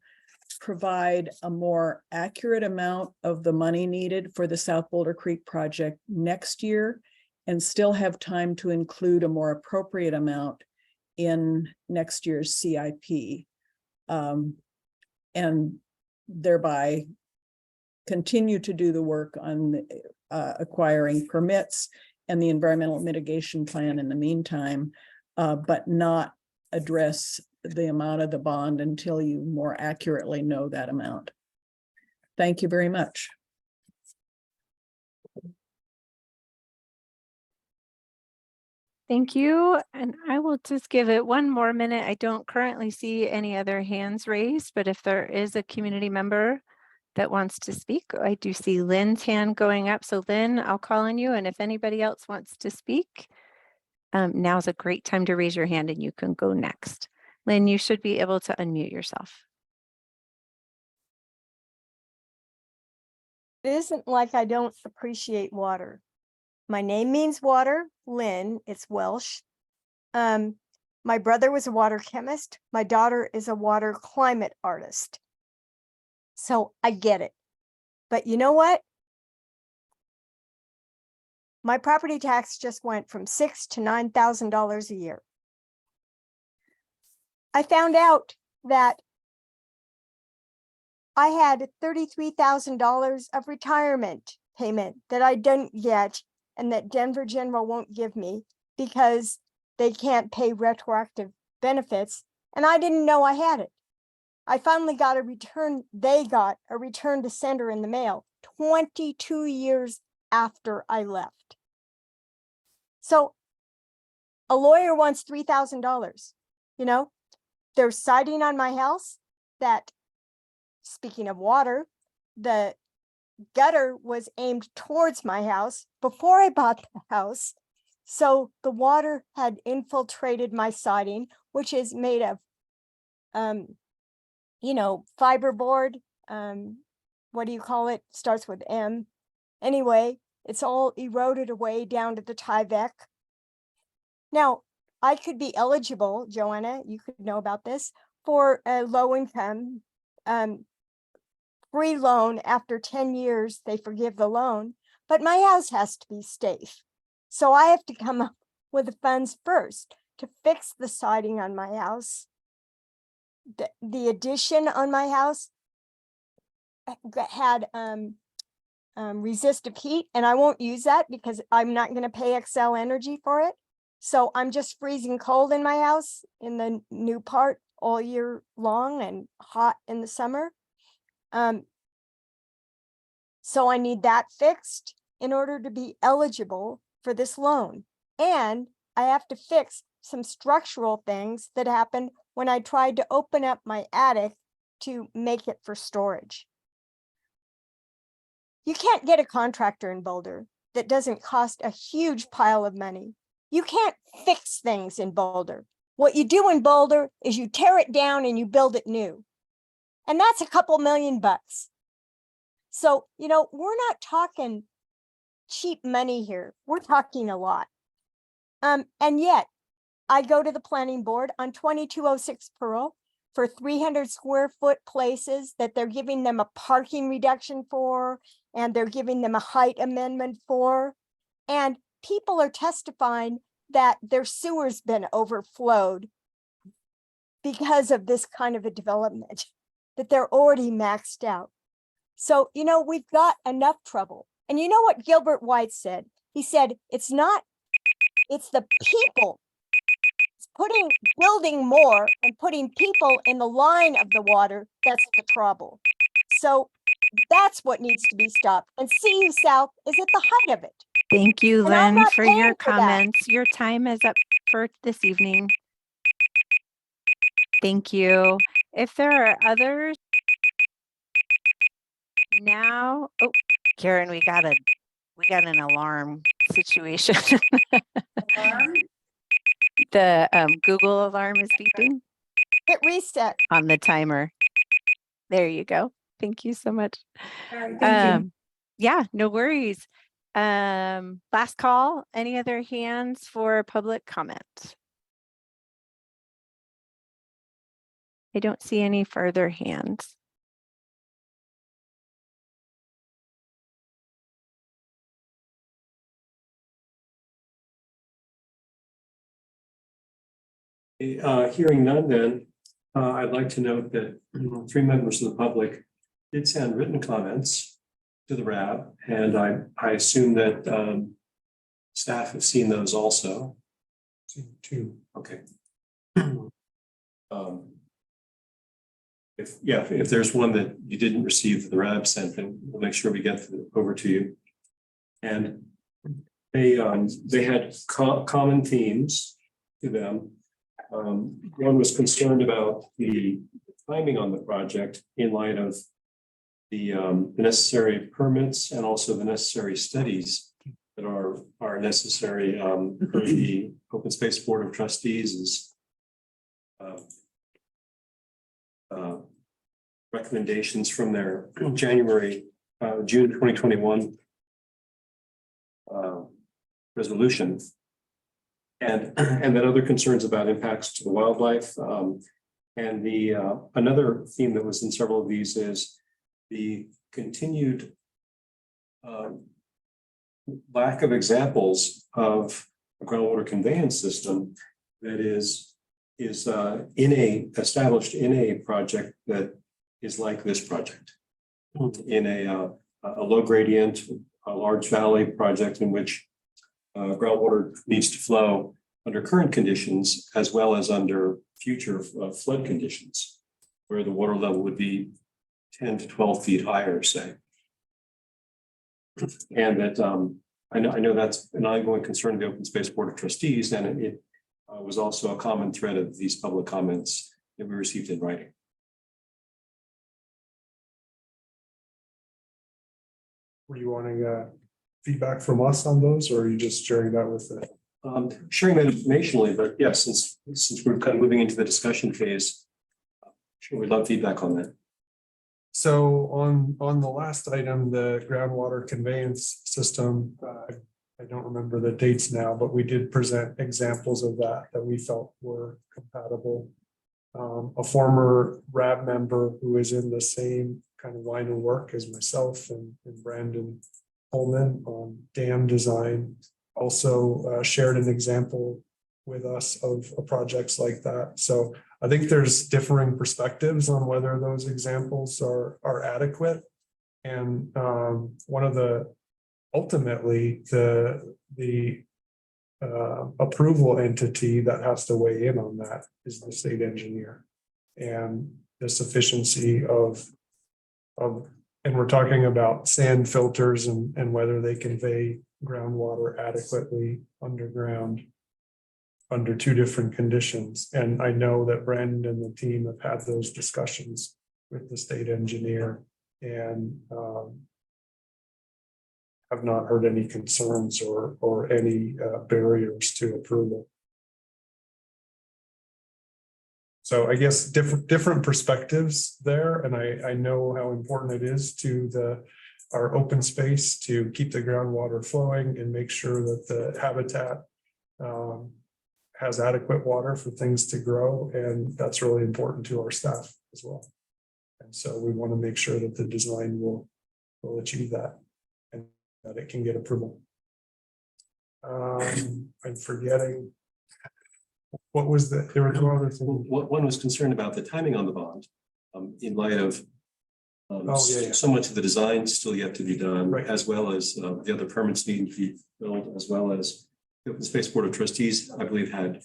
provide a more accurate amount of the money needed for the South Boulder Creek project next year and still have time to include a more appropriate amount in next year's CIP, and thereby continue to do the work on acquiring permits and the environmental mitigation plan in the meantime, but not address the amount of the bond until you more accurately know that amount. Thank you very much. Thank you. And I will just give it one more minute. I don't currently see any other hands raised, but if there is a community member that wants to speak, I do see Lynn's hand going up. So Lynn, I'll call on you. And if anybody else wants to speak, now's a great time to raise your hand and you can go next. Lynn, you should be able to unmute yourself. It isn't like I don't appreciate water. My name means water, Lynn, it's Welsh. My brother was a water chemist. My daughter is a water climate artist. So I get it. But you know what? My property tax just went from $6,000 to $9,000 a year. I found out that I had $33,000 of retirement payment that I didn't get and that Denver General won't give me because they can't pay retroactive benefits. And I didn't know I had it. I finally got a return. They got a return to sender in the mail 22 years after I left. So a lawyer wants $3,000. You know, there's siding on my house that, speaking of water, the gutter was aimed towards my house before I bought the house. So the water had infiltrated my siding, which is made of, you know, fiberboard. What do you call it? Starts with M. Anyway, it's all eroded away down to the Tyvek. Now, I could be eligible, Joanna, you could know about this, for a low income free loan. After 10 years, they forgive the loan, but my house has to be safe. So I have to come up with the funds first to fix the siding on my house. The addition on my house had resistive heat, and I won't use that because I'm not going to pay Xcel Energy for it. So I'm just freezing cold in my house in the new part all year long and hot in the summer. So I need that fixed in order to be eligible for this loan. And I have to fix some structural things that happened when I tried to open up my attic to make it for storage. You can't get a contractor in Boulder that doesn't cost a huge pile of money. You can't fix things in Boulder. What you do in Boulder is you tear it down and you build it new. And that's a couple $1 million. So, you know, we're not talking cheap money here. We're talking a lot. And yet I go to the planning board on 2206 Pearl for 300 square foot places that they're giving them a parking reduction for, and they're giving them a height amendment for. And people are testifying that their sewer's been overflowed because of this kind of a development, that they're already maxed out. So, you know, we've got enough trouble. And you know what Gilbert White said? He said, it's the people. It's building more and putting people in the line of the water. That's the trouble. So that's what needs to be stopped. And CU South is at the height of it. Thank you, And I'm Lynn, not for paying your for that. comments. Your time is up for this evening. Thank you. If there are others now, oh, Karen, we got an alarm situation. The Google alarm is beeping Hit reset. on the timer. There you go. Thank you so much. All right, thank you. Yeah, no worries. Last call. Any other hands for public comment? I don't see any further hands. Hearing none then, I'd like to note that 3 members of the public did send written comments to the RAB, and I assume that staff have seen those also. Two. Okay. If there's one that you didn't receive that the RAB sent, then we'll make sure we get over to you. And they had common themes to them. One was concerned about the timing on the project in light of the necessary permits and also the necessary studies that are necessary for the Open Space Board of Trustees is recommendations from their June 2021 resolution. And then other concerns about impacts to the wildlife. And another theme that was in several of these is the continued lack of examples of a groundwater conveyance system that is established in a project that is like this project, in a low gradient, a large valley project in which groundwater needs to flow under current conditions as well as under future flood conditions, where the water level would be 10 to 12 feet higher, say. And that I know that's an ongoing concern of the Open Space Board of Trustees, and it was also a common thread of these public comments that we received in writing. Were you wanting feedback from us on those, or are you just sharing that with the? Sharing that informationally, but yes, since we're kind of moving into the discussion phase, sure, we'd love feedback on that. So on the last item, the groundwater conveyance system, I don't remember the dates now, but we did present examples of that we felt were compatible. A former RAB member who is in the same kind of line of work as myself and Brandon Coleman on dam design also shared an example with us of projects like that. So I think there's differing perspectives on whether those examples are adequate. And one of the ultimately the approval entity that has to weigh in on that is the state engineer, and the sufficiency of and we're talking about sand filters and whether they convey groundwater adequately underground under two different conditions. And I know that Brandon and the team have had those discussions with the state engineer and have not heard any concerns or any barriers to approval. So I guess different perspectives there, and I know how important it is to our open space to keep the groundwater flowing and make sure that the habitat has adequate water for things to grow, and that's really important to our staff as well. And so we want to make sure that the design will achieve that and that it can get approval. I'm forgetting. What was there were two other things. One was concerned about the timing on the bond, in light of Yeah. so much of the design still yet to be done, Right. as well as the other permits needing to be filled, as well as the Open Space Board of Trustees, I believe, had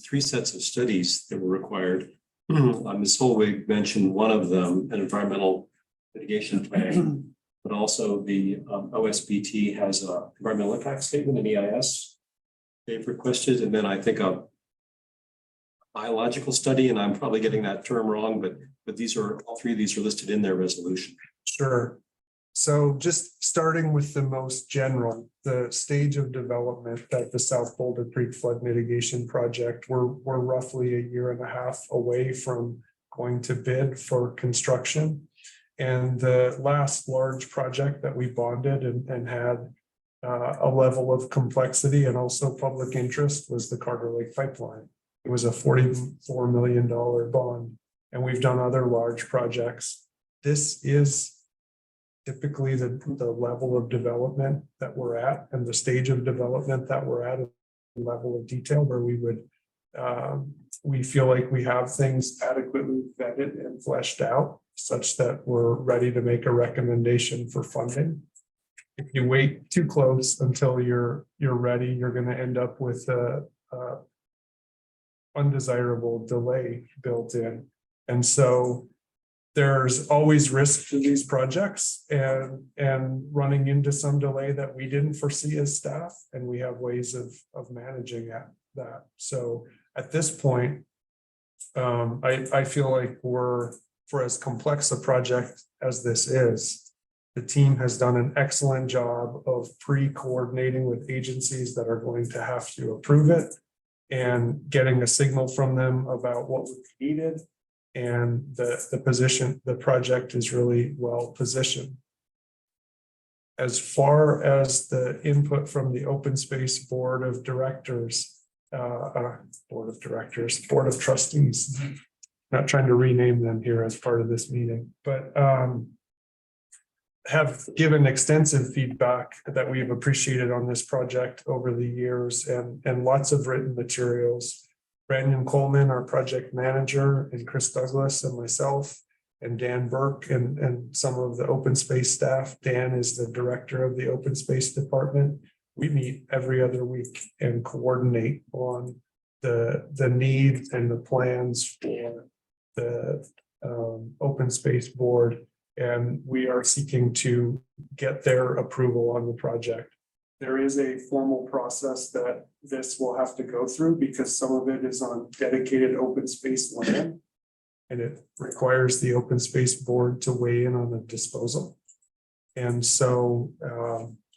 3 sets of studies that were required. Ms. Holwig mentioned one of them, an environmental mitigation plan, but also the OSBT has a environmental impact statement, an EIS they've requested, and then I think a biological study, and I'm probably getting that term wrong, but these are, all 3 of these are listed in their resolution. Sure. So just starting with the most general, the stage of development that the South Boulder Creek Flood Mitigation Project, we're roughly 1.5 years away from going to bid for construction. And the last large project that we bonded and had a level of complexity and also public interest was the Carter Lake Pipeline. It was a $44 million bond, and we've done other large projects. This is typically the level of development that we're at and the stage of development that we're at, a level of detail where we would, we feel like we have things adequately vetted and fleshed out such that we're ready to make a recommendation for funding. If you wait too close until you're ready, you're going to end up with a undesirable delay built in. And so there's always risk to these projects and running into some delay that we didn't foresee as staff, and we have ways of managing that. So at this point, I feel like for as complex a project as this is, the team has done an excellent job of pre-coordinating with agencies that are going to have to approve it and getting a signal from them about what would be needed. And the project is really well positioned. As far as the input from the Open Space Board of Trustees, not trying to rename them here as part of this meeting, but have given extensive feedback that we've appreciated on this project over the years, and lots of written materials. Brandon Coleman, our project manager, and Chris Douglas and myself, and Dan Burke and some of the open space staff. Dan is the director of the open space department. We meet every other week and coordinate on the needs and the plans for the open space board. And we are seeking to get their approval on the project. There is a formal process that this will have to go through because some of it is on dedicated open space land. And it requires the open space board to weigh in on the disposal. And so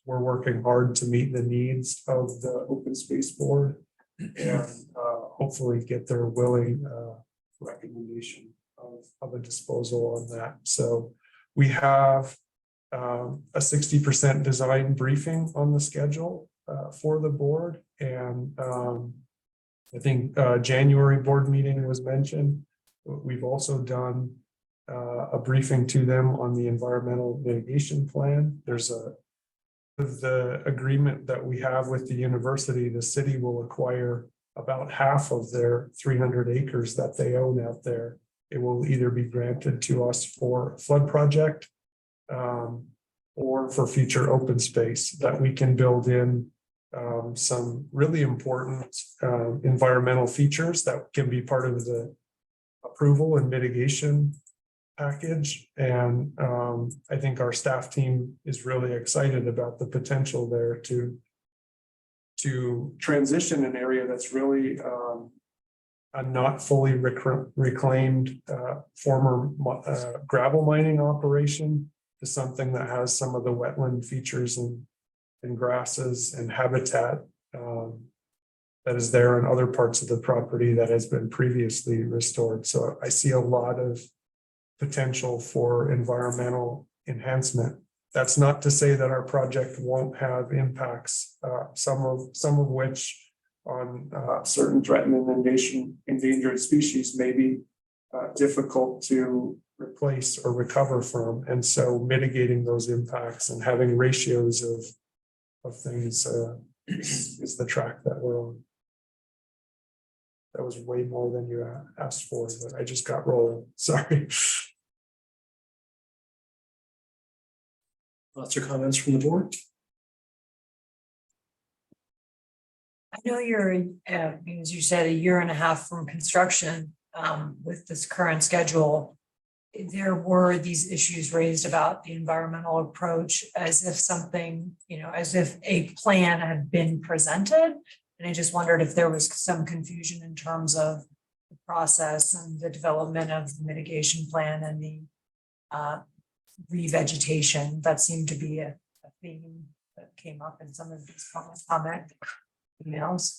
we're working hard to meet the needs of the open space board and hopefully get their willing recommendation of a disposal on that. So we have a 60% design briefing on the schedule for the board. And I think January board meeting was mentioned. We've also done a briefing to them on the environmental mitigation plan. There's the agreement that we have with the university. The city will acquire about half of their 300 acres that they own out there. It will either be granted to us for a flood project or for future open space that we can build in some really important environmental features that can be part of the approval and mitigation package. And I think our staff team is really excited about the potential there to transition an area that's really a not fully reclaimed former gravel mining operation to something that has some of the wetland features and grasses and habitat that is there in other parts of the property that has been previously restored. So I see a lot of potential for environmental enhancement. That's not to say that our project won't have impacts, some of which on certain threatened and endangered species may be difficult to replace or recover from. And so mitigating those impacts and having ratios of things is the track that we're on. That was way more than you asked for, but I just got rolling. Sorry. Thoughts or comments from the board? I know you're, as you said, a year and a half from construction, with this current schedule. There were these issues raised about the environmental approach as if something, as if a plan had been presented. And I just wondered if there was some confusion in terms of the process and the development of the mitigation plan and the revegetation. That seemed to be a theme that came up in some of these comment emails.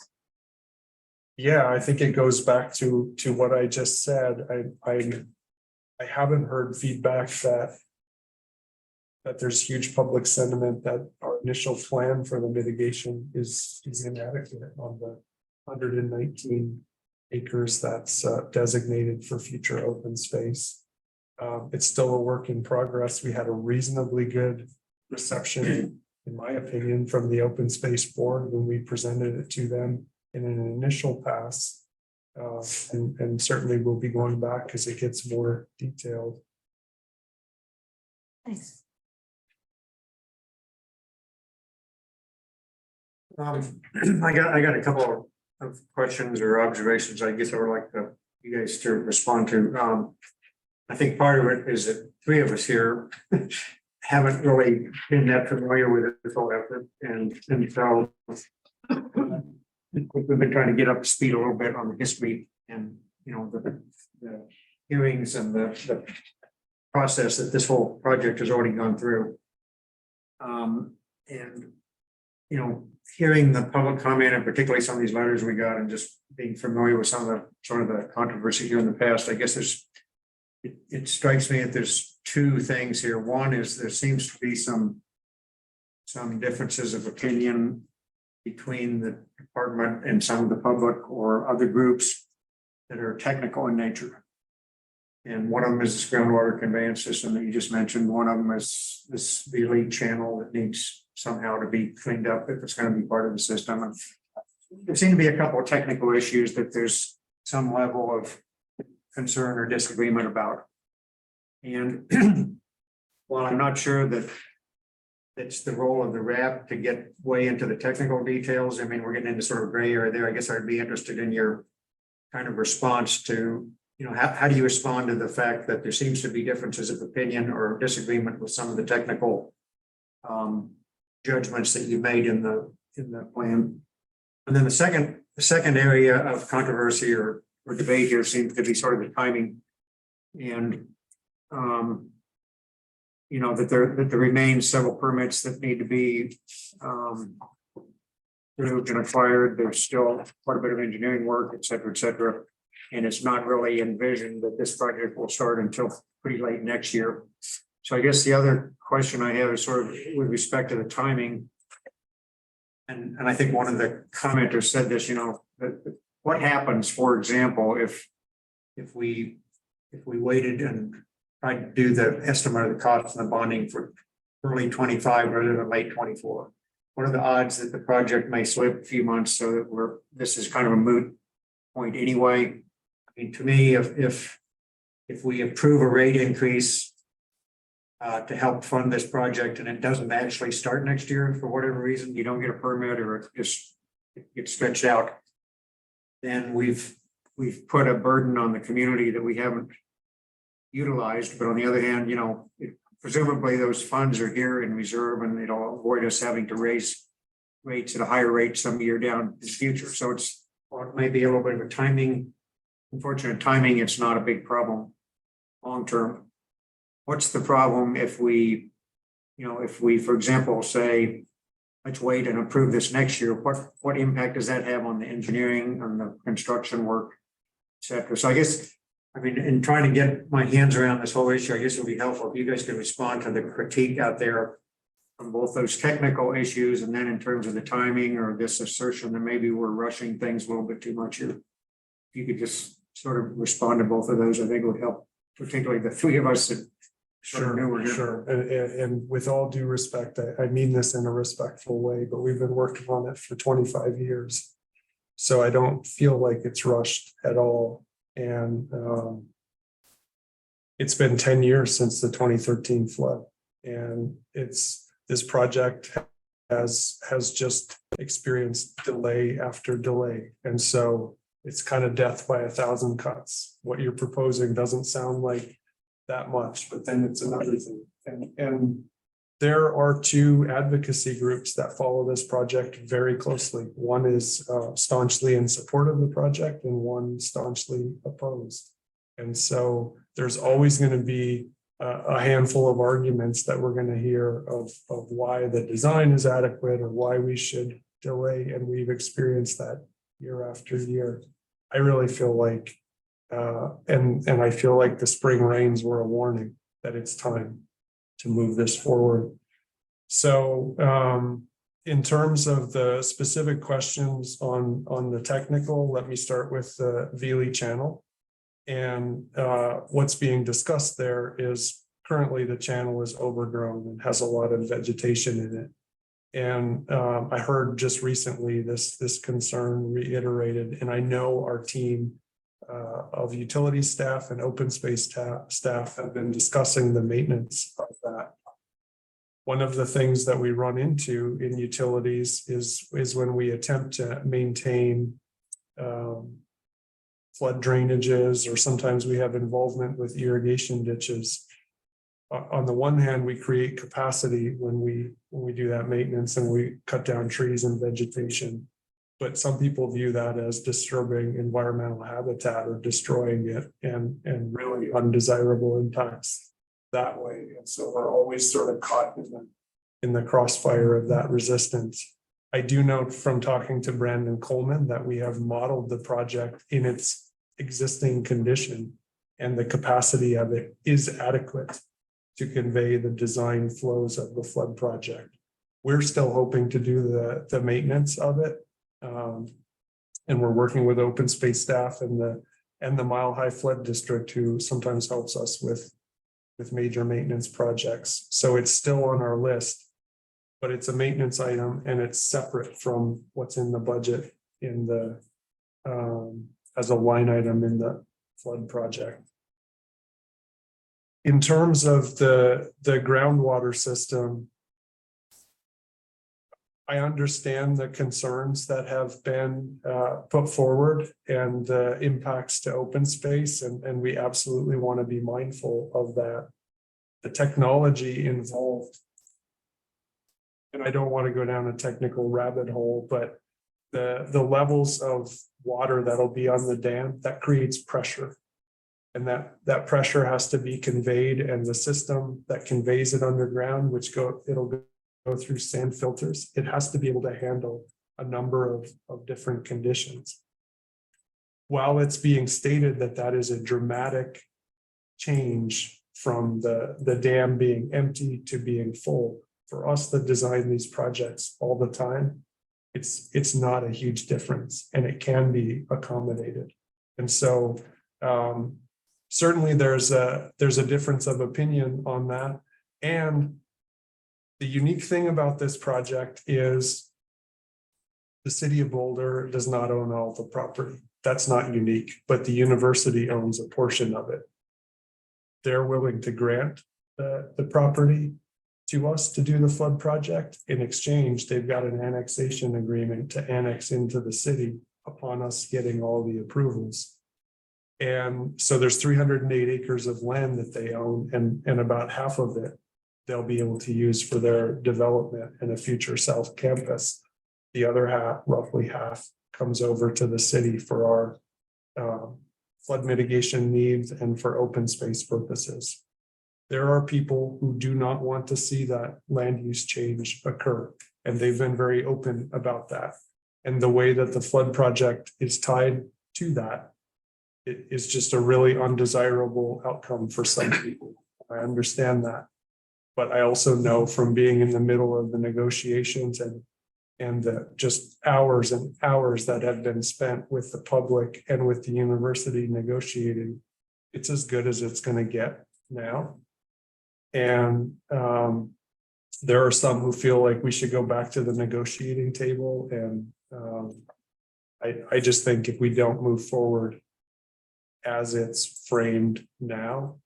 Yeah, I think it goes back to what I just said. I haven't heard feedback that there's huge public sentiment that our initial plan for the mitigation is inadequate on the 119 acres that's designated for future open space. It's still a work in progress. We had a reasonably good reception, in my opinion, from the Open Space Board when we presented it to them in an initial pass. And certainly we'll be going back as it gets more detailed. Thanks. I got a couple of questions or observations, I guess I would like you guys to respond to. I think part of it is that three of us here haven't really been that familiar with this whole effort, and so we've been trying to get up to speed a little bit on the history and the hearings and the process that this whole project has already gone through. And hearing the public comment, and particularly some of these letters we got, and just being familiar with some of the sort of the controversy here in the past, I guess it strikes me that there's two things here. One is there seems to be some differences of opinion between the department and some of the public or other groups that are technical in nature. And one of them is this groundwater conveyance system that you just mentioned. One of them is the lead channel that needs somehow to be cleaned up if it's going to be part of the system. And there seem to be a couple of technical issues that there's some level of concern or disagreement about. And while I'm not sure that it's the role of the RAB to get way into the technical details, I mean, we're getting into sort of gray area there. I guess I'd be interested in your kind of response to, how do you respond to the fact that there seems to be differences of opinion or disagreement with some of the technical judgments that you made in the plan? And then the second area of controversy or debate here seems to be sort of the timing, and that there remains several permits that need to be removed and acquired. There's still quite a bit of engineering work, et cetera, and it's not really envisioned that this project will start until pretty late next year. So I guess the other question I have is sort of with respect to the timing, and I think one of the commenters said this, what happens, for example, if we waited and tried to do the estimate of the cost and the bonding for early 25 rather than late 24? What are the odds that the project may slip a few months so that this is kind of a moot point anyway? I mean, to me, if we approve a rate increase to help fund this project and it doesn't actually start next year for whatever reason, you don't get a permit or it gets stretched out, then we've put a burden on the community that we haven't utilized. But on the other hand, presumably those funds are here in reserve and it'll avoid us having to raise rates at a higher rate some year down in the future. So it may be a little bit of a timing, unfortunate timing. It's not a big problem long term. What's the problem if we, for example, say, let's wait and approve this next year? What impact does that have on the engineering, on the construction work, et cetera? So I guess, in trying to get my hands around this whole issue, I guess it would be helpful if you guys could respond to the critique out there on both those technical issues and then in terms of the timing or this assertion that maybe we're rushing things a little bit too much here. If you could just sort of respond to both of those, I think would help, particularly the three of us that sort of knew we're here. Sure. And with all due respect, I mean this in a respectful way, but we've been working on it for 25 years. So I don't feel like it's rushed at all. And it's been 10 years since the 2013 flood. And this project has just experienced delay after delay. And so it's kind of death by 1,000 cuts. What you're proposing doesn't sound like that much, but then it's another thing. And there are two advocacy groups that follow this project very closely. One is staunchly in support of the project and one staunchly opposed. And so there's always going to be a handful of arguments that we're going to hear of why the design is adequate or why we should delay. And we've experienced that year after year. I really feel like, and I feel like the spring rains were a warning that it's time to move this forward. So in terms of the specific questions on the technical, let me start with the Veely channel. And what's being discussed there is currently the channel is overgrown and has a lot of vegetation in it. And I heard just recently this concern reiterated, and I know our team of utility staff and open space staff have been discussing the maintenance of that. One of the things that we run into in utilities is when we attempt to maintain flood drainages, or sometimes we have involvement with irrigation ditches. On the one hand, we create capacity when we do that maintenance and we cut down trees and vegetation. But some people view that as disturbing environmental habitat or destroying it, and really undesirable impacts that way. And so we're always sort of caught in the crossfire of that resistance. I do note from talking to Brandon Coleman that we have modeled the project in its existing condition, and the capacity of it is adequate to convey the design flows of the flood project. We're still hoping to do the maintenance of it. And we're working with open space staff and the Mile High Flood District, who sometimes helps us with major maintenance projects. So it's still on our list, but it's a maintenance item and it's separate from what's in the budget in the as a line item in the flood project. In terms of the groundwater system, I understand the concerns that have been put forward and the impacts to open space, and we absolutely want to be mindful of that. The technology involved, and I don't want to go down a technical rabbit hole, but the levels of water that'll be on the dam, that creates pressure. And that pressure has to be conveyed, and the system that conveys it underground, it'll go through sand filters. It has to be able to handle a number of different conditions. While it's being stated that is a dramatic change from the dam being empty to being full, for us that design these projects all the time, it's not a huge difference, and it can be accommodated. And so certainly there's a difference of opinion on that. And the unique thing about this project is the city of Boulder does not own all the property. That's not unique, but the university owns a portion of it. They're willing to grant the property to us to do the flood project. In exchange, they've got an annexation agreement to annex into the city upon us getting all the approvals. And so there's 308 acres of land that they own, and about half of it they'll be able to use for their development in a future South Campus. The other half, roughly half, comes over to the city for our flood mitigation needs and for open space purposes. There are people who do not want to see that land use change occur, and they've been very open about that. And the way that the flood project is tied to that, it is just a really undesirable outcome for some people. I understand that. But I also know from being in the middle of the negotiations and the just hours and hours that have been spent with the public and with the university negotiating, it's as good as it's gonna get now. And there are some who feel like we should go back to the negotiating table, and I just think if we don't move forward as it's framed now,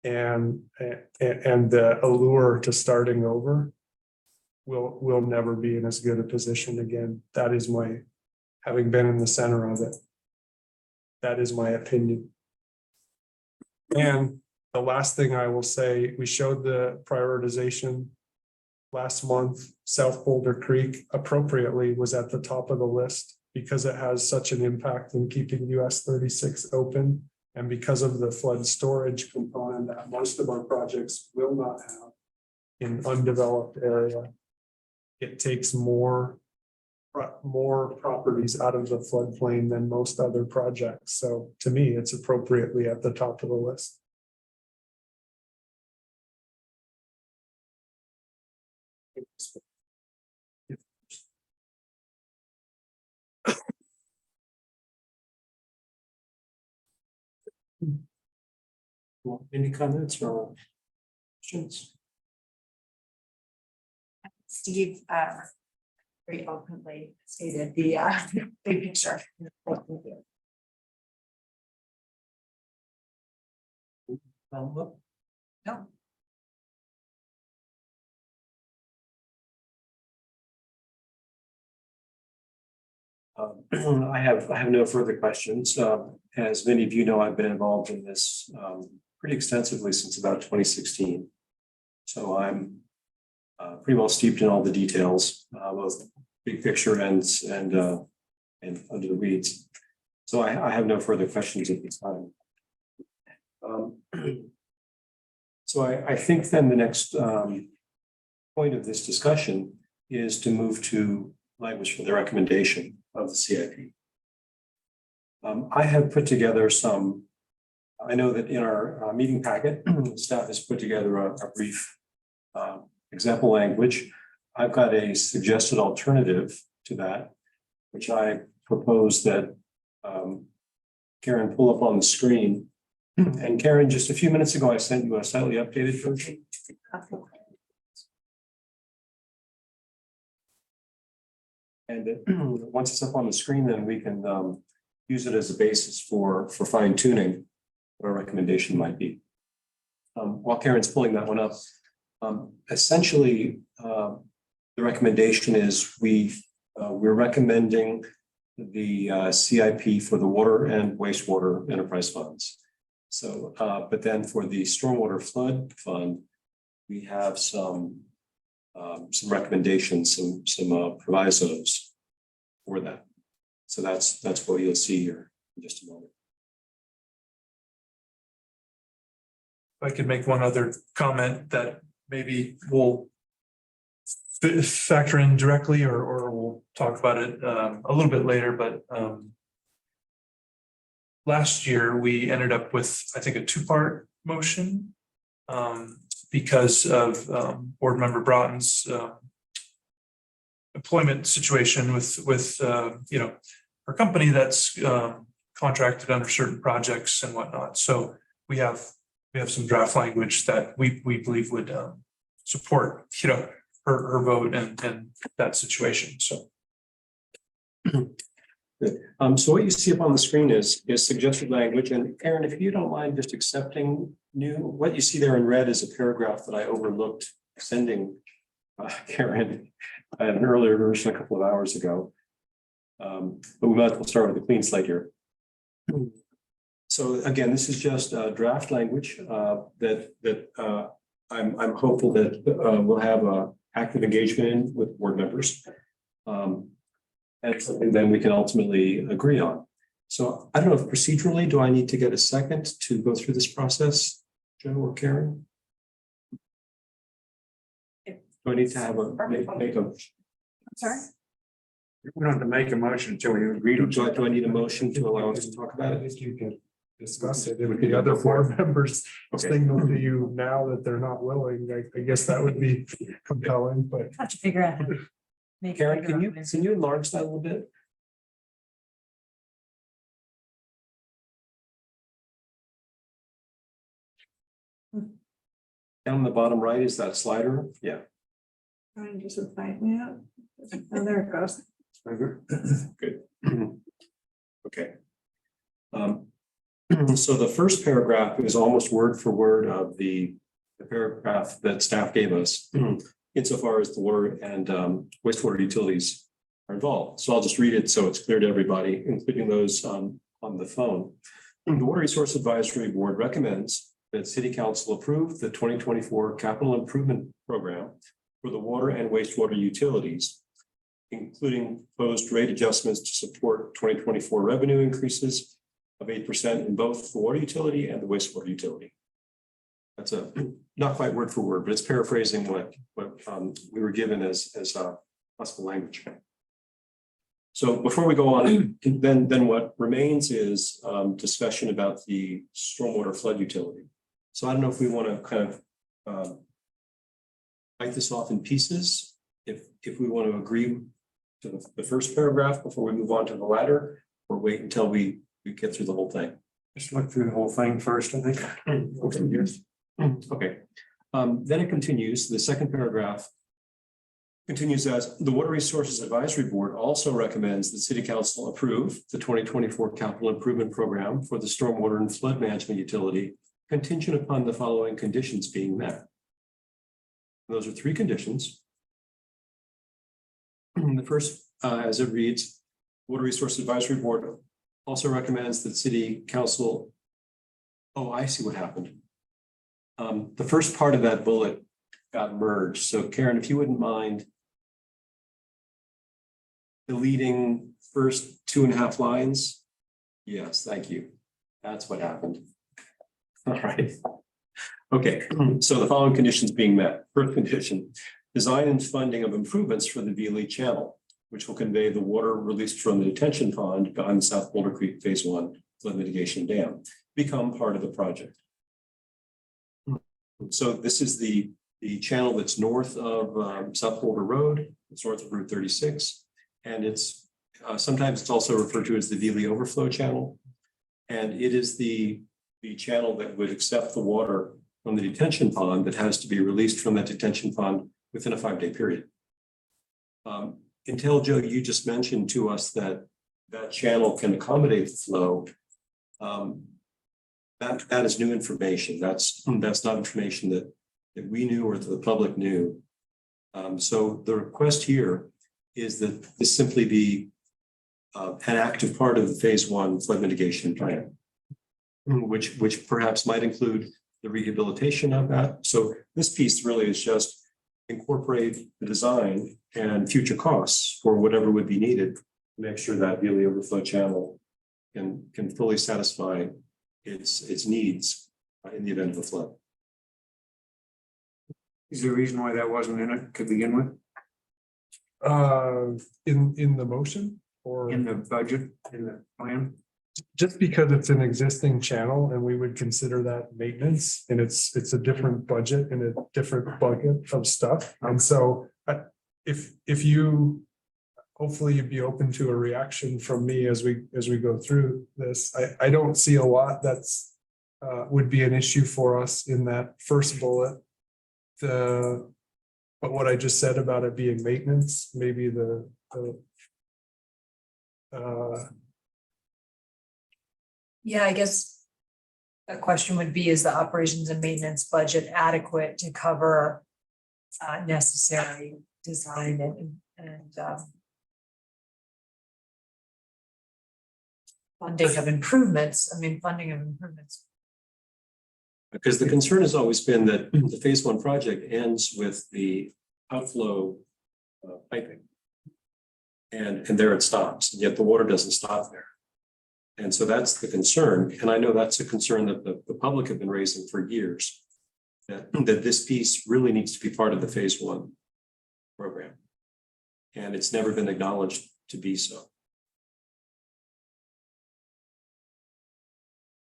and the allure to starting over, we'll never be in as good a position again. That is my, having been in the center of it, that is my opinion. And the last thing I will say, we showed the prioritization last month. South Boulder Creek appropriately was at the top of the list because it has such an impact in keeping US 36 open. And because of the flood storage component that most of our projects will not have in undeveloped area, it takes more properties out of the floodplain than most other projects. So to me, it's appropriately at the top of the list. Well, any comments or questions? Steve, very openly stated the big picture. No. I have no further questions. As many of you know, I've been involved in this pretty extensively since about 2016. So I'm pretty well steeped in all the details, both big picture and under the weeds. So I have no further questions at this time. So I think then the next point of this discussion is to move to language for the recommendation of the CIP. I have put together some, I know that in our meeting packet, staff has put together a brief example language. I've got a suggested alternative to that, which I propose that Karen pull up on the screen. And Karen, just a few minutes ago, I sent you a slightly updated version. And once it's up on the screen, then we can use it as a basis for fine tuning what our recommendation might be. While Karen's pulling that one up, essentially, the recommendation is we're recommending the CIP for the water and wastewater enterprise funds. So, but then for the stormwater flood fund, we have some recommendations, some provisos for that. So that's what you'll see here in just a moment. If I could make one other comment that maybe we'll factor in directly, or we'll talk about it a little bit later, but last year we ended up with, I think, a two-part motion because of board member Broughton's employment situation with you know, her company that's contracted under certain projects and whatnot. So we have some draft language that we believe would support, you know, her vote and that situation. So. Good. So what you see up on the screen is suggested language. And Aaron, if you don't mind just accepting what you see there in red is a paragraph that I overlooked sending Karen an earlier version a couple of hours ago. But we might as well start with a clean slate here. So again, this is just draft language that I'm hopeful that we'll have active engagement in with board members. And something then we can ultimately agree on. So I don't know if procedurally, do I need to get a second to go through this process, Joe or Karen? Do I need to have make a? Sorry? We don't have to make a motion until we agree to. Do I need a motion to allow us to talk about I it? think you can discuss it. If the other board members Okay. signal to you now that they're not willing, I guess that would be compelling, but Have to figure out how to make. it Karen, bigger on this. can you enlarge that a little bit? Down in the bottom right is that slider? Yeah. Trying just to find me out. Oh, there it goes. Good. Okay. So the first paragraph is almost word for word of the paragraph that staff gave us insofar as the water and wastewater utilities are involved. So I'll just read it so it's clear to everybody, including those on the phone. The Water Resource Advisory Board recommends that City Council approve the 2024 Capital Improvement Program for the water and wastewater utilities, including proposed rate adjustments to support 2024 revenue increases of 8% in both the water utility and the wastewater utility. That's not quite word for word, but it's paraphrasing what we were given as possible language. So before we go on, then what remains is discussion about the stormwater flood utility. So I don't know if we want to kind of bite this off in pieces. If we want to agree to the first paragraph before we move on to the latter, or wait until we get through the whole thing. Just look through the whole thing first, I think. Okay, yes. Okay. Then it continues, the second paragraph continues as the Water Resources Advisory Board also recommends that City Council approve the 2024 Capital Improvement Program for the Stormwater and Flood Management Utility contingent upon the following conditions being met. Those are three conditions. The first, as it reads, Water Resource Advisory Board also recommends that City Council. Oh, I see what happened. The first part of that bullet got merged. So Karen, if you wouldn't mind deleting first 2.5 lines. Yes, thank you. That's what happened. All right. Okay, so the following conditions being met. First condition, design and funding of improvements for the Veely Channel, which will convey the water released from the detention pond behind the South Boulder Creek Phase 1 flood mitigation dam, become part of the project. So this is the channel that's north of South Boulder Road. It's north of Route 36. And it's sometimes it's also referred to as the Veely Overflow Channel. And it is the channel that would accept the water from the detention pond that has to be released from that detention pond within a 5-day period. Until Joe, you just mentioned to us that that channel can accommodate the flow. That is new information. That's not information that we knew or that the public knew. So the request here is that this simply be an active part of the Phase 1 flood mitigation plan, which perhaps might include the rehabilitation of that. So this piece really is just incorporate the design and future costs for whatever would be needed to make sure that Veely Overflow Channel can fully satisfy its needs in the event of a flood. Is there a reason why that wasn't in it to begin with? In the motion or In the budget, in the plan? just because it's an existing channel and we would consider that maintenance and it's a different budget and a different bucket of stuff. And so if you, hopefully you'd be open to a reaction from me as we go through this. I don't see a lot that's would be an issue for us in that first bullet. But what I just said about it being maintenance, maybe Yeah, I guess a question would be, is the operations and maintenance budget adequate to cover necessary design and funding of improvements? I mean, funding of improvements. Because the concern has always been that the Phase 1 project ends with the outflow piping. And there it stops, yet the water doesn't stop there. And so that's the concern. And I know that's a concern that the public have been raising for years, that this piece really needs to be part of the Phase 1 program. And it's never been acknowledged to be so.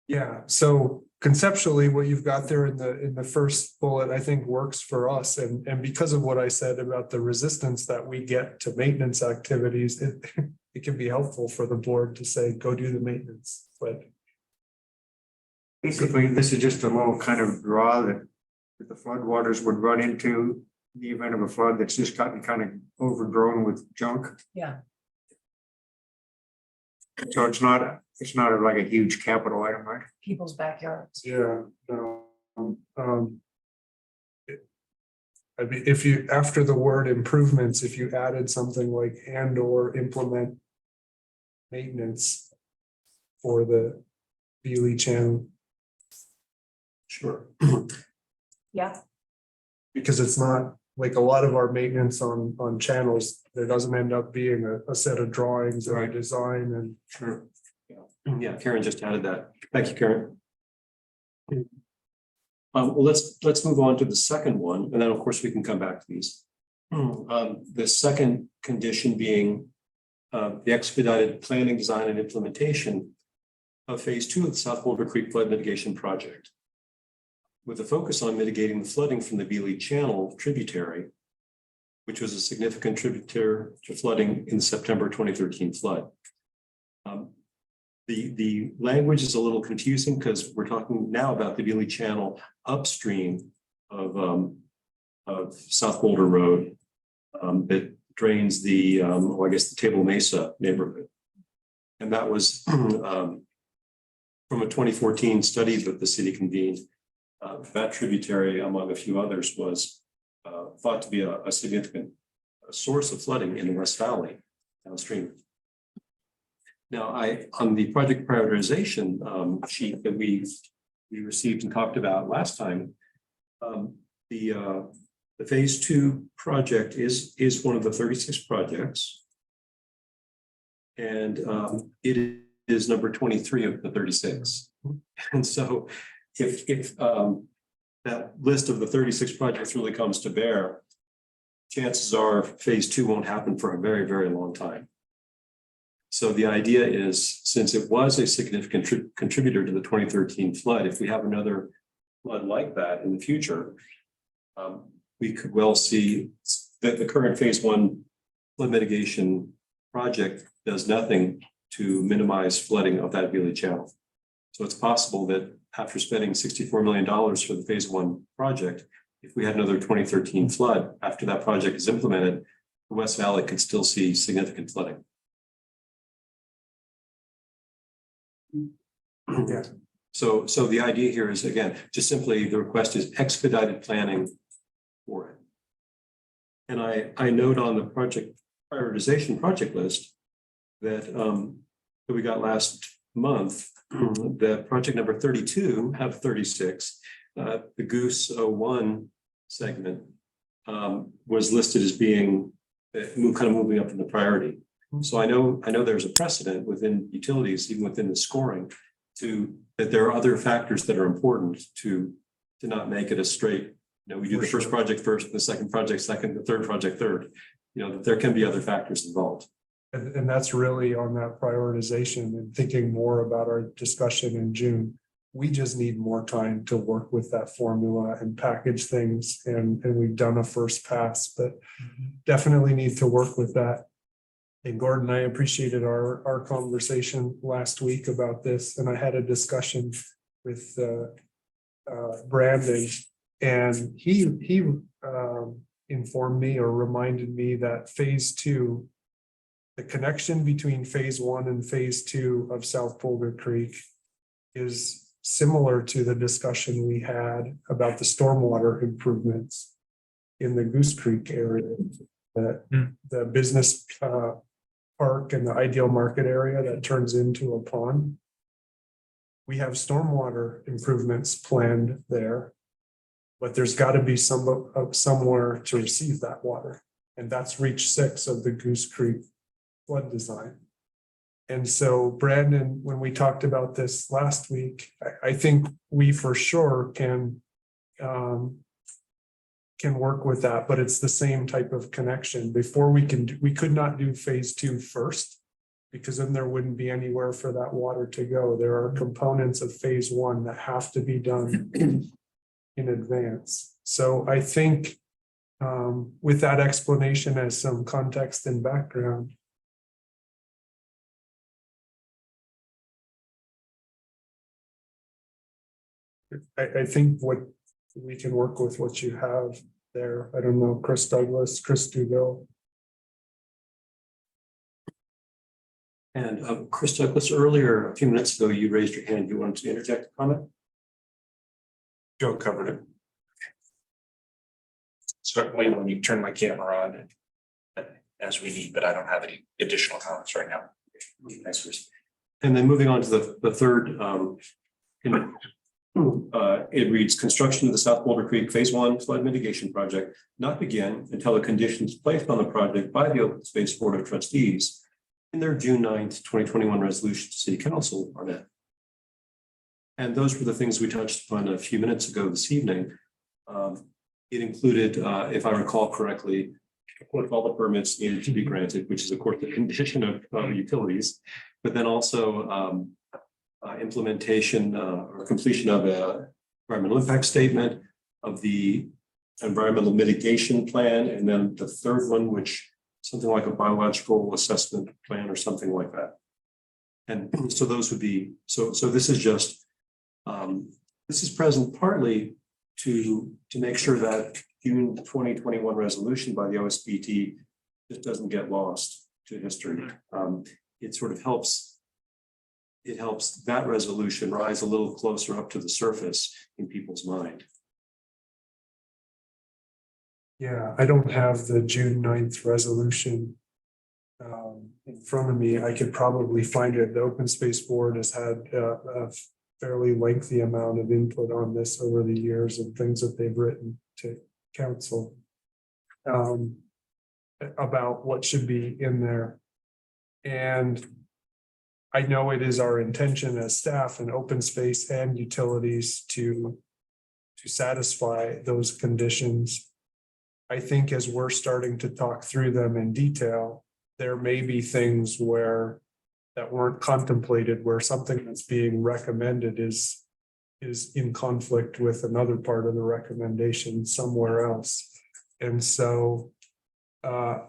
Yeah, so conceptually, what you've got there in the first bullet, I think works for us. And because of what I said about the resistance that we get to maintenance activities, it can be helpful for the board to say, go do the maintenance, but. Basically, this is just a little kind of draw that the floodwaters would run into in the event of a flood that's just gotten kind of overgrown with junk. Yeah. So it's not like a huge capital item, right? People's backyards. Yeah, no. I mean, if you, after the word improvements, if you added something like and or implement maintenance for the Beely channel, Sure. Yeah, because it's not like a lot of our maintenance on channels, there doesn't end up being a set of drawings or a Right. design and. Sure. Yeah, Karen just added that. Thank you, Karen. Well, let's move on to the second one, and then, of course, we can come back to these. The second condition being the expedited planning, design, and implementation of phase 2 of the South Boulder Creek Flood Mitigation Project, with a focus on mitigating the flooding from the Beely Channel tributary, which was a significant contributor to flooding in the September 2013 flood. The language is a little confusing because we're talking now about the Beely Channel upstream of South Boulder Road that drains the, I guess, the Table Mesa neighborhood. And that was from a 2014 study that the city convened. That tributary, among a few others, was thought to be a significant source of flooding in the West Valley downstream. Now, on the project prioritization sheet that we received and talked about last time, the phase 2 project is one of the 36 projects, and it is number 23 of the 36. And so, if that list of the 36 projects really comes to bear, chances are phase 2 won't happen for a very, very long time. So the idea is, since it was a significant contributor to the 2013 flood, if we have another flood like that in the future, we could well see that the current phase 1 flood mitigation project does nothing to minimize flooding of that Beely Channel. So it's possible that after spending $64 million for the phase 1 project, if we had another 2013 flood, after that project is implemented, the West Valley could still see significant flooding. Yeah. So the idea here is, again, just simply the request is expedited planning for it. And I note on the project prioritization project list that that we got last month, the project number 32 have 36. The Goose 01 segment was listed as being kind of moving up in the priority. So I know there's a precedent within utilities, even within the scoring, that there are other factors that are important to not make it a straight, we do the first project first, the second project second, the third project third. That there can be other factors involved. And that's really on that prioritization and thinking more about our discussion in June. We just need more time to work with that formula and package things. And we've done a first pass, but definitely need to work with that. And Gordon, I appreciated our conversation last week about this, and I had a discussion with Brandon, and he informed me or reminded me that phase 2, the connection between phase 1 and phase 2 of South Boulder Creek is similar to the discussion we had about the stormwater improvements in the Goose Creek area, the business park and the ideal market area that turns into a pond. We have stormwater improvements planned there, but there's got to be somewhere to receive that water. And that's reach 6 of the Goose Creek flood design. And so Brandon, when we talked about this last week, I think we for sure can work with that, but it's the same type of connection. Before we could not do phase 2 first. because then there wouldn't be anywhere for that water to go. There are components of phase one that have to be done in advance. So I think with that explanation as some context and background, I think what we can work with what you have there. I don't know, Chris Douglas, Chris Dugal. And Chris Douglas, earlier, a few minutes ago, you raised your hand. You wanted to interject a comment? Joe covered it. Certainly when you turn my camera on as we need, but I don't have any additional comments right now. Thanks, Chris. And then moving on to the third, it reads, construction of the South Boulder Creek Phase 1 flood mitigation project not begin until the conditions placed on the project by the Open Space Board of Trustees in their June 9th, 2021 resolution to City Council are met. And those were the things we touched upon a few minutes ago this evening. It included, if I recall correctly, all the permits needed to be granted, which is of course the condition of utilities, but then also implementation or completion of a environmental impact statement, of the environmental mitigation plan, and then the third one, which something like a biological assessment plan or something like that. And so those would be, so this is just, this is present partly to make sure that June 2021 resolution by the OSBT just doesn't get lost to history. It sort of helps, it helps that resolution rise a little closer up to the surface in people's mind. Yeah, I don't have the June 9th resolution in front of me. I could probably find it. The Open Space Board has had a fairly lengthy amount of input on this over the years and things that they've written to council about what should be in there. And I know it is our intention as staff and open space and utilities to satisfy those conditions. I think as we're starting to talk through them in detail, there may be things where that weren't contemplated, where something that's being recommended is in conflict with another part of the recommendation somewhere else. And so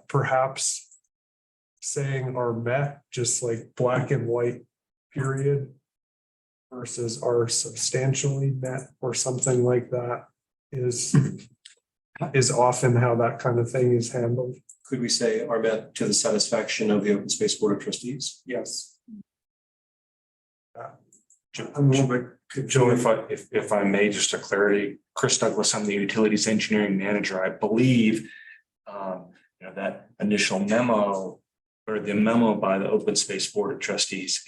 perhaps saying are met, just like black and white period, versus are substantially met or something like that is often how that kind of thing is handled. Could we say are met to the satisfaction of the Open Space Board of Trustees? Yes. Joe, if I may, just a clarity, Chris Douglas, I'm the utilities engineering manager. I believe that initial memo or the memo by the Open Space Board of Trustees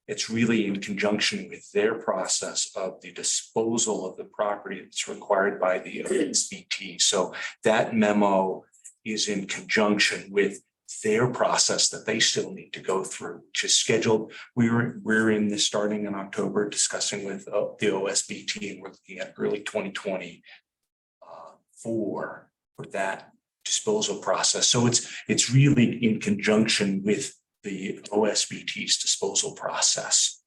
it's really in conjunction with their process of the disposal of the property that's required by the OSBT. So that memo is in conjunction with their process that they still need to go through to schedule. We're in this starting in October, discussing with the OSBT, and we're looking at early 2020 for that disposal process. So it's really in conjunction with the OSBT's disposal process.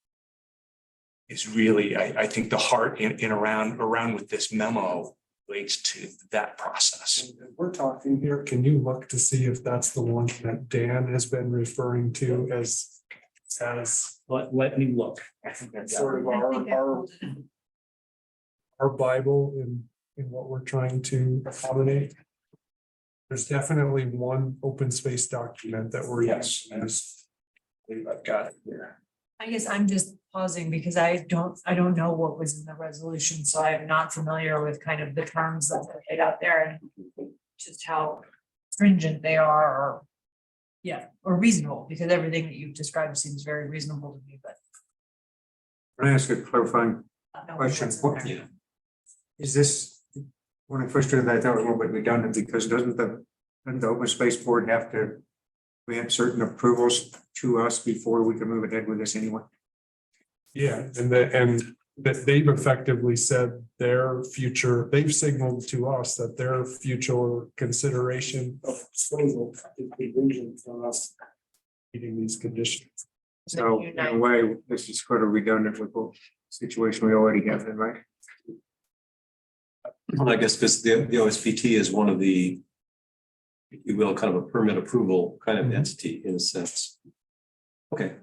Is really, I think, the heart in around with this memo relates to that process. And we're talking here, can you look to see if that's the one that Dan has been referring to as Let me look. I think that's sort of our Bible in what we're trying to accommodate? There's definitely one open space document that we're Yes. using. I've got it here. I guess I'm just pausing because I don't know what was in the resolution, so I'm not familiar with kind of the terms that are laid out there and just how stringent they are or reasonable, because everything that you've described seems very reasonable to me, but. Can I ask a clarifying I don't know question? what's in there. Is this, when I first heard that, I thought it was a little bit redundant, because doesn't the Open Space Board have to grant certain approvals to us before we can move ahead with this anyway? Yeah, and that they've effectively said their future, they've signaled to us that their future consideration of disposal is contingent on us meeting these conditions. So in a way, this is sort of redundant with the situation we already have, then, right? Well, I guess because the OSPT is one of the, if you will, kind of a permit approval kind of entity in a sense. Okay,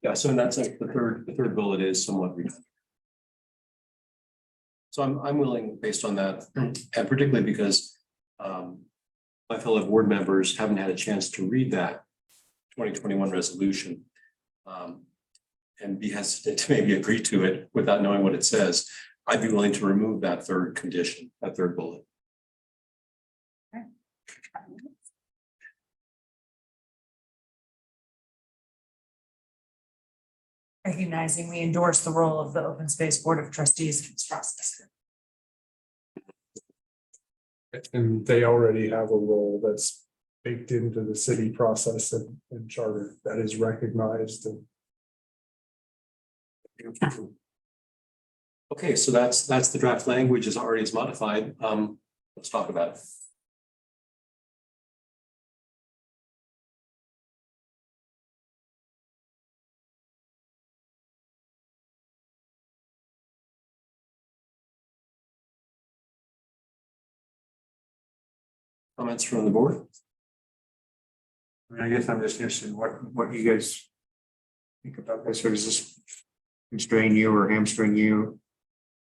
yeah, so in that sense, the third bullet is somewhat redundant. So I'm willing, based on that, and particularly because my fellow board members haven't had a chance to read that 2021 resolution and be hesitant to maybe agree to it without knowing what it says. I'd be willing to remove that third condition, that third bullet. Recognizing we endorse the role of the Open Space Board of Trustees in this process. And they already have a role that's baked into the city process and charter that is recognized and. Okay, so that's the draft language is already as modified. Let's talk about it. Comments from the board? I mean, I guess I'm just interested in what you guys think about this, or does this constrain you or hamstring you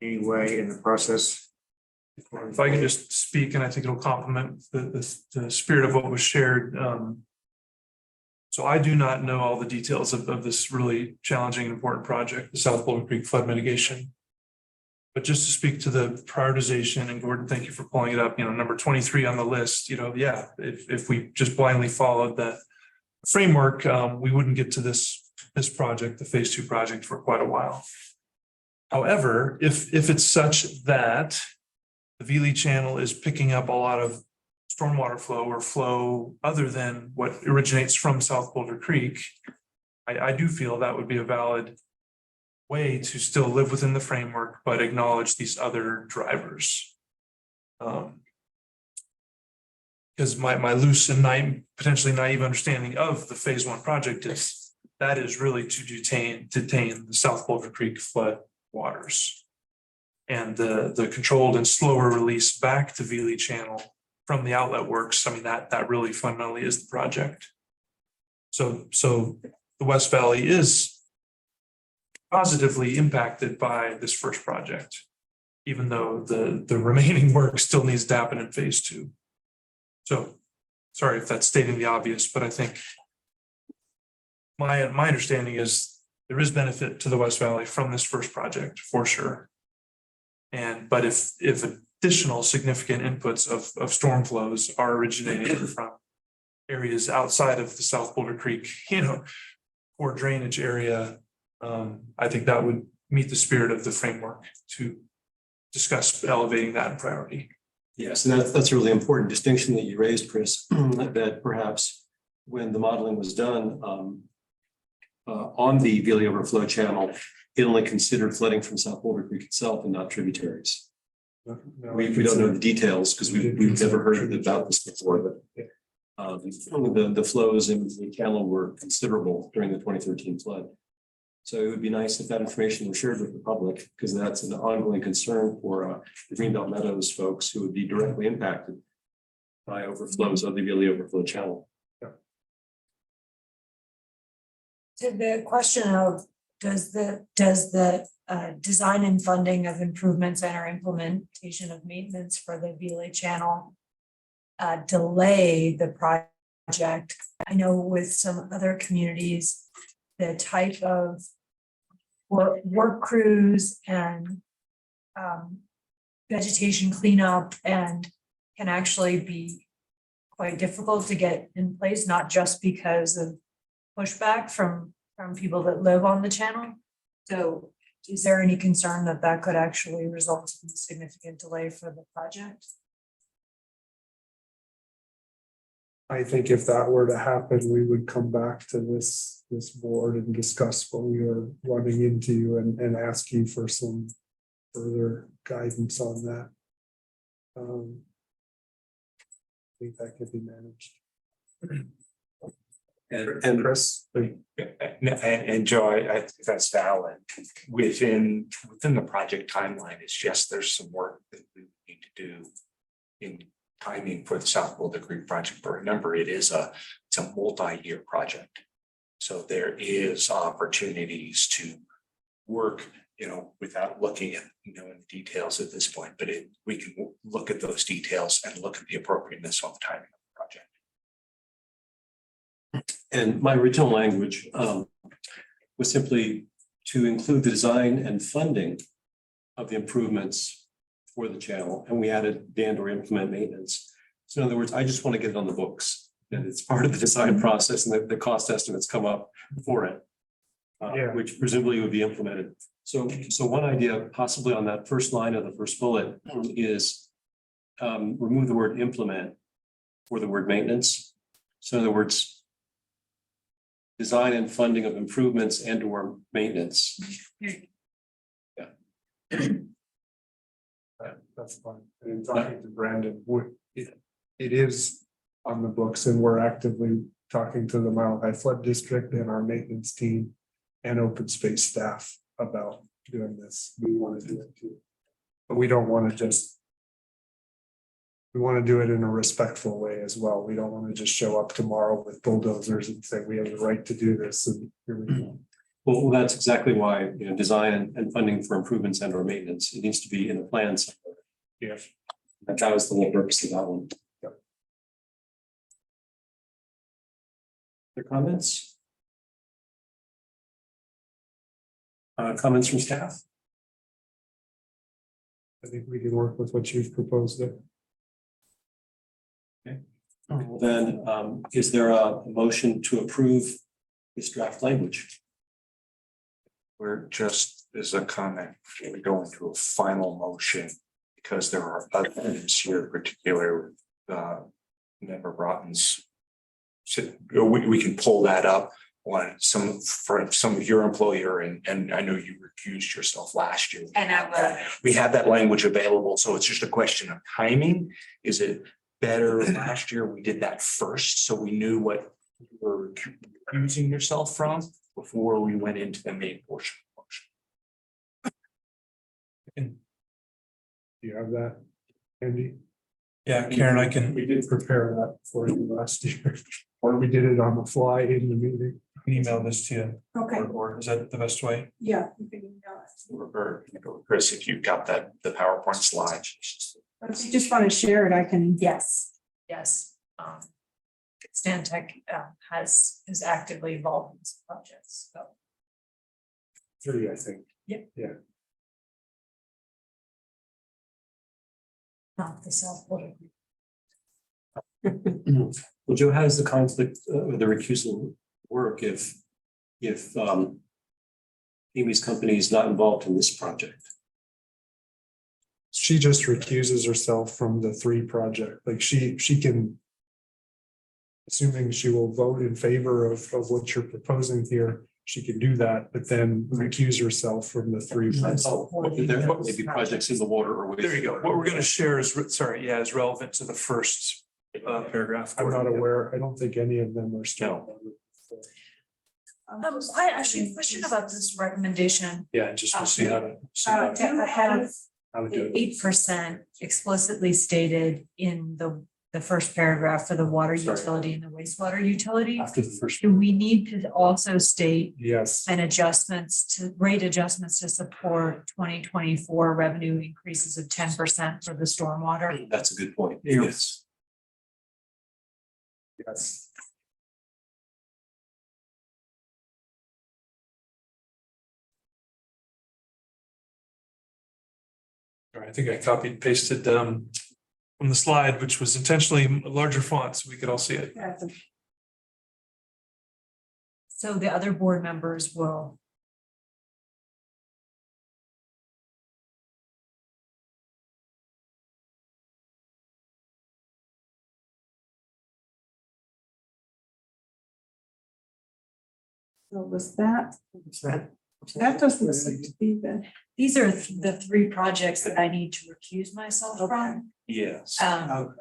anyway in the process? If I can just speak, and I think it'll complement the spirit of what was shared. So I do not know all the details of this really challenging and important project, the South Boulder Creek flood mitigation. But just to speak to the prioritization, and Gordon, thank you for pulling it up, number 23 on the list, yeah, if we just blindly followed that framework, we wouldn't get to this project, the phase 2 project, for quite a while. However, if it's such that the Veely Channel is picking up a lot of stormwater flow or flow other than what originates from South Boulder Creek, I do feel that would be a valid way to still live within the framework, but acknowledge these other drivers. Because my loose and potentially naive understanding of the phase 1 project is that is really to detain the South Boulder Creek flood waters. And the controlled and slower release back to Veely Channel from the outlet works. I mean, that really fundamentally is the project. So the West Valley is positively impacted by this first project, even though the remaining work still needs to happen in phase 2. So sorry if that's stating the obvious, but I think my understanding is there is benefit to the West Valley from this first project for sure. But if additional significant inputs of storm flows are originating from areas outside of the South Boulder Creek, or drainage area, I think that would meet the spirit of the framework to discuss elevating that in priority. Yes, and that's a really important distinction that you raised, Chris, that perhaps when the modeling was done on the Veely Overflow Channel, it only considered flooding from South Boulder Creek itself and not tributaries. We don't know the details because we've never heard about this before, but the flows in the channel were considerable during the 2013 flood. So it would be nice if that information was shared with the public, because that's an ongoing concern for the Greenbelt Meadows folks who would be directly impacted by overflows of the Veely Overflow Channel. To the question of does the design and funding of improvements and or implementation of maintenance for the Veely Channel delay the project? I know with some other communities, the type of work crews and vegetation cleanup and can actually be quite difficult to get in place, not just because of pushback from people that live on the channel. So is there any concern that that could actually result in significant delay for the project? I think if that were to happen, we would come back to this board and discuss what we are running into and ask you for some further guidance on that. I think that could be managed. And Chris, And Joe, I think that's valid. Within the project timeline, it's just there's some work that we need to do in timing for the South Boulder Creek project. But remember, it's a multi-year project. So there is opportunities to work, without looking at, in the details at this point, but we can look at those details and look at the appropriateness of the timing of the project. And my original language was simply to include the design and funding of the improvements for the channel, and we added and or implement maintenance. So in other words, I just want to get it on the books, and it's part of the design process, and the cost estimates come up for it, which presumably would be implemented. So one idea possibly on that first line of the first bullet is remove the word implement for the word maintenance. So in other words, design and funding of improvements and or maintenance. that's fine. And in talking to Brandon, it is on the books and we're actively talking to the Mile High Flood District and our maintenance team and open space staff about doing this. We want to do it too. But we don't want to just. We want to do it in a respectful way as well. We don't want to just show up tomorrow with bulldozers and say we have the right to do this and here we go. Well, that's exactly why, design and funding for improvements and or maintenance, it needs to be in the plan somewhere. Yes. That was the whole purpose of that one. Yep. Other comments? Comments from staff? I think we can work with what you've proposed there. Well, then, is there a motion to approve this draft language? We're just as a comment, we go into a final motion because there are other things here, particularly member Broughton's. So we can pull that up on some of your employer and I know you recused yourself last year. And I will. We have that language available, so it's just a question of timing. Is it better last year? We did that first, so we knew what you were recusing yourself from before we went into the main portion of the motion. Do you have that, Andy? Yeah, Karen, We did prepare that for you last year, or we did it on the fly in the meeting. email this to you, Okay, or is that the best way? yeah. you can email it. Or Chris, if you've got the PowerPoint slide. But if you just want to share it, I can. Yes. Stantec is actively involved in this project, so. 3, I think. Not the South Boulder. Well, Joe, how does the conflict with the recusal work if Amy's company is not involved in this project? She just recuses herself from the 3 project, like she can. Assuming she will vote in favor of what you're proposing here, she can do that, but then recuse herself from the 3. There may be projects in the water or. There you go. What we're going to share is, is relevant to the first paragraph. I'm not aware, I don't think any of them are still. I actually have a question about this recommendation. Yeah, just to see how to. I have How to do it. 8% explicitly stated in the first paragraph for the water Sorry. utility and the wastewater utility. After the first. Do we need to also state Yes, and rate adjustments to support 2024 revenue increases of 10% for the stormwater? That's a good point. Yes. yes. All right, I think I copied and pasted from the slide, which was intentionally larger font so we could all see it. So the other board members will. So was that, that doesn't seem to be the. These are the 3 projects that I need to recuse myself from. Yes, Um,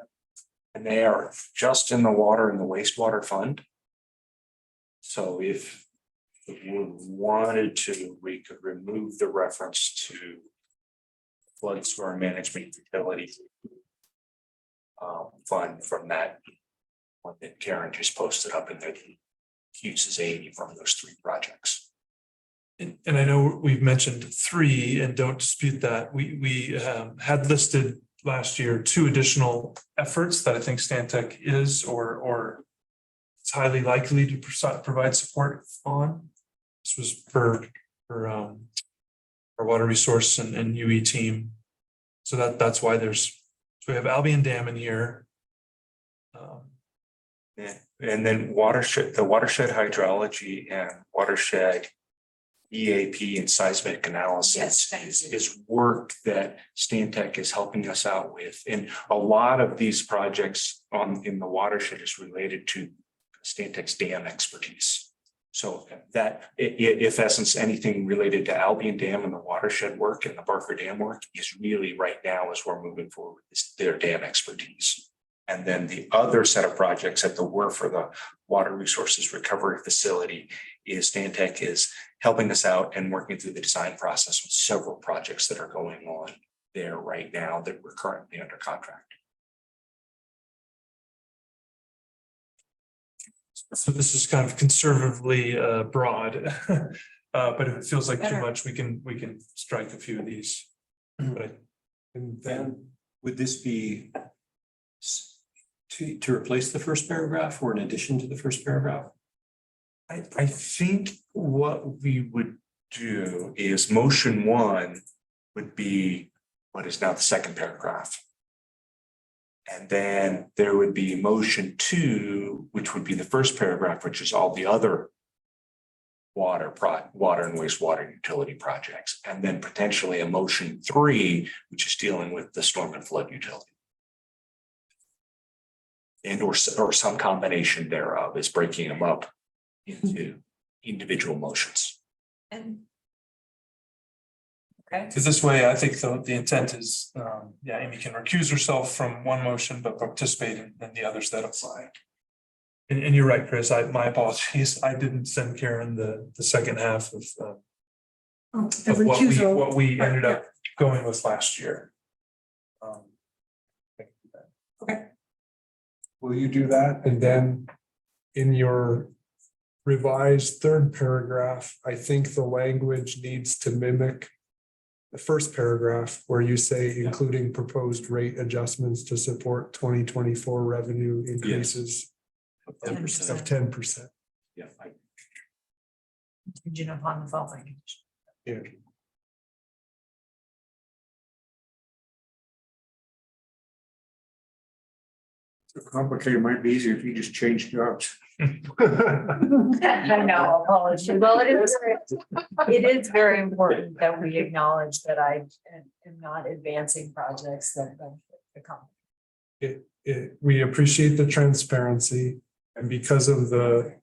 and they are just in the water and the wastewater fund. So if the board wanted to, we could remove the reference to flood storm management utility fund from that one that Karen just posted up in there. Uses 80 from those 3 projects. And I know we've mentioned 3 and don't dispute that. We had listed last year 2 additional efforts that I think Stantec is or it's highly likely to provide support on. This was for our water resource and UE team. So that's why we have Albion Dam in here. And then the watershed hydrology and watershed EAP and seismic analysis is work that Stantec is helping us out with. And a lot of these projects in the watershed is related to Stantec's dam expertise. So that if essence anything related to Albion Dam and the watershed work and the Barker Dam work is really right now as we're moving forward is their dam expertise. And then the other set of projects at the WRF for the Water Resources Recovery Facility is Stantec is helping us out and working through the design process with several projects that are going on there right now that we're currently under contract. So this is kind of conservatively broad, but if it feels like too Better. much, we can strike a few of these. But And then would this be to replace the first paragraph or in addition to the first paragraph? I think what we would do is motion 1 would be what is now the second paragraph. And then there would be motion 2, which would be the first paragraph, which is all the other water and wastewater utility projects. And then potentially a motion 3, which is dealing with the storm and flood utility. And or some combination thereof is breaking them up into individual motions. And. Okay. because this way, I think the intent is, Amy can recuse herself from one motion, but participate in the others that apply. And you're right, Chris, my apologies. I didn't send Karen the second half of what we ended up going with last year. Will you do that? And then in your revised third paragraph, I think the language needs to mimic the first paragraph where you say including proposed rate adjustments to support 2024 revenue increases of 10%. Yeah. Contingent upon the following. Yeah. So complicated, might be easier if you just change jobs. I know, apologies. Well, it is very important that we acknowledge that I am not advancing projects that benefit the company. We appreciate the transparency, and because of the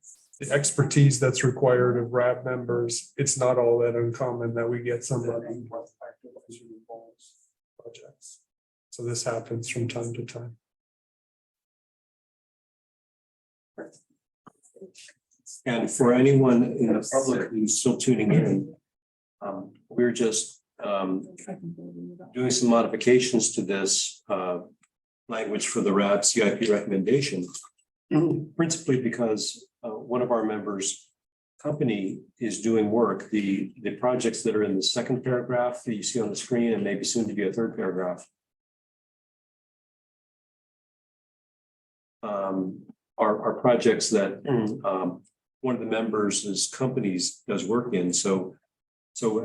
expertise that's required of RAB members, it's not all that uncommon that we get somebody with active advisory roles projects. So this happens from time to time. And for anyone in the public who's still tuning in, we're just doing some modifications to this language for the RAB CIP recommendation, principally because one of our members' company is doing work. The projects that are in the second paragraph that you see on the screen and maybe soon to be a third paragraph are projects that one of the members' companies does work in. So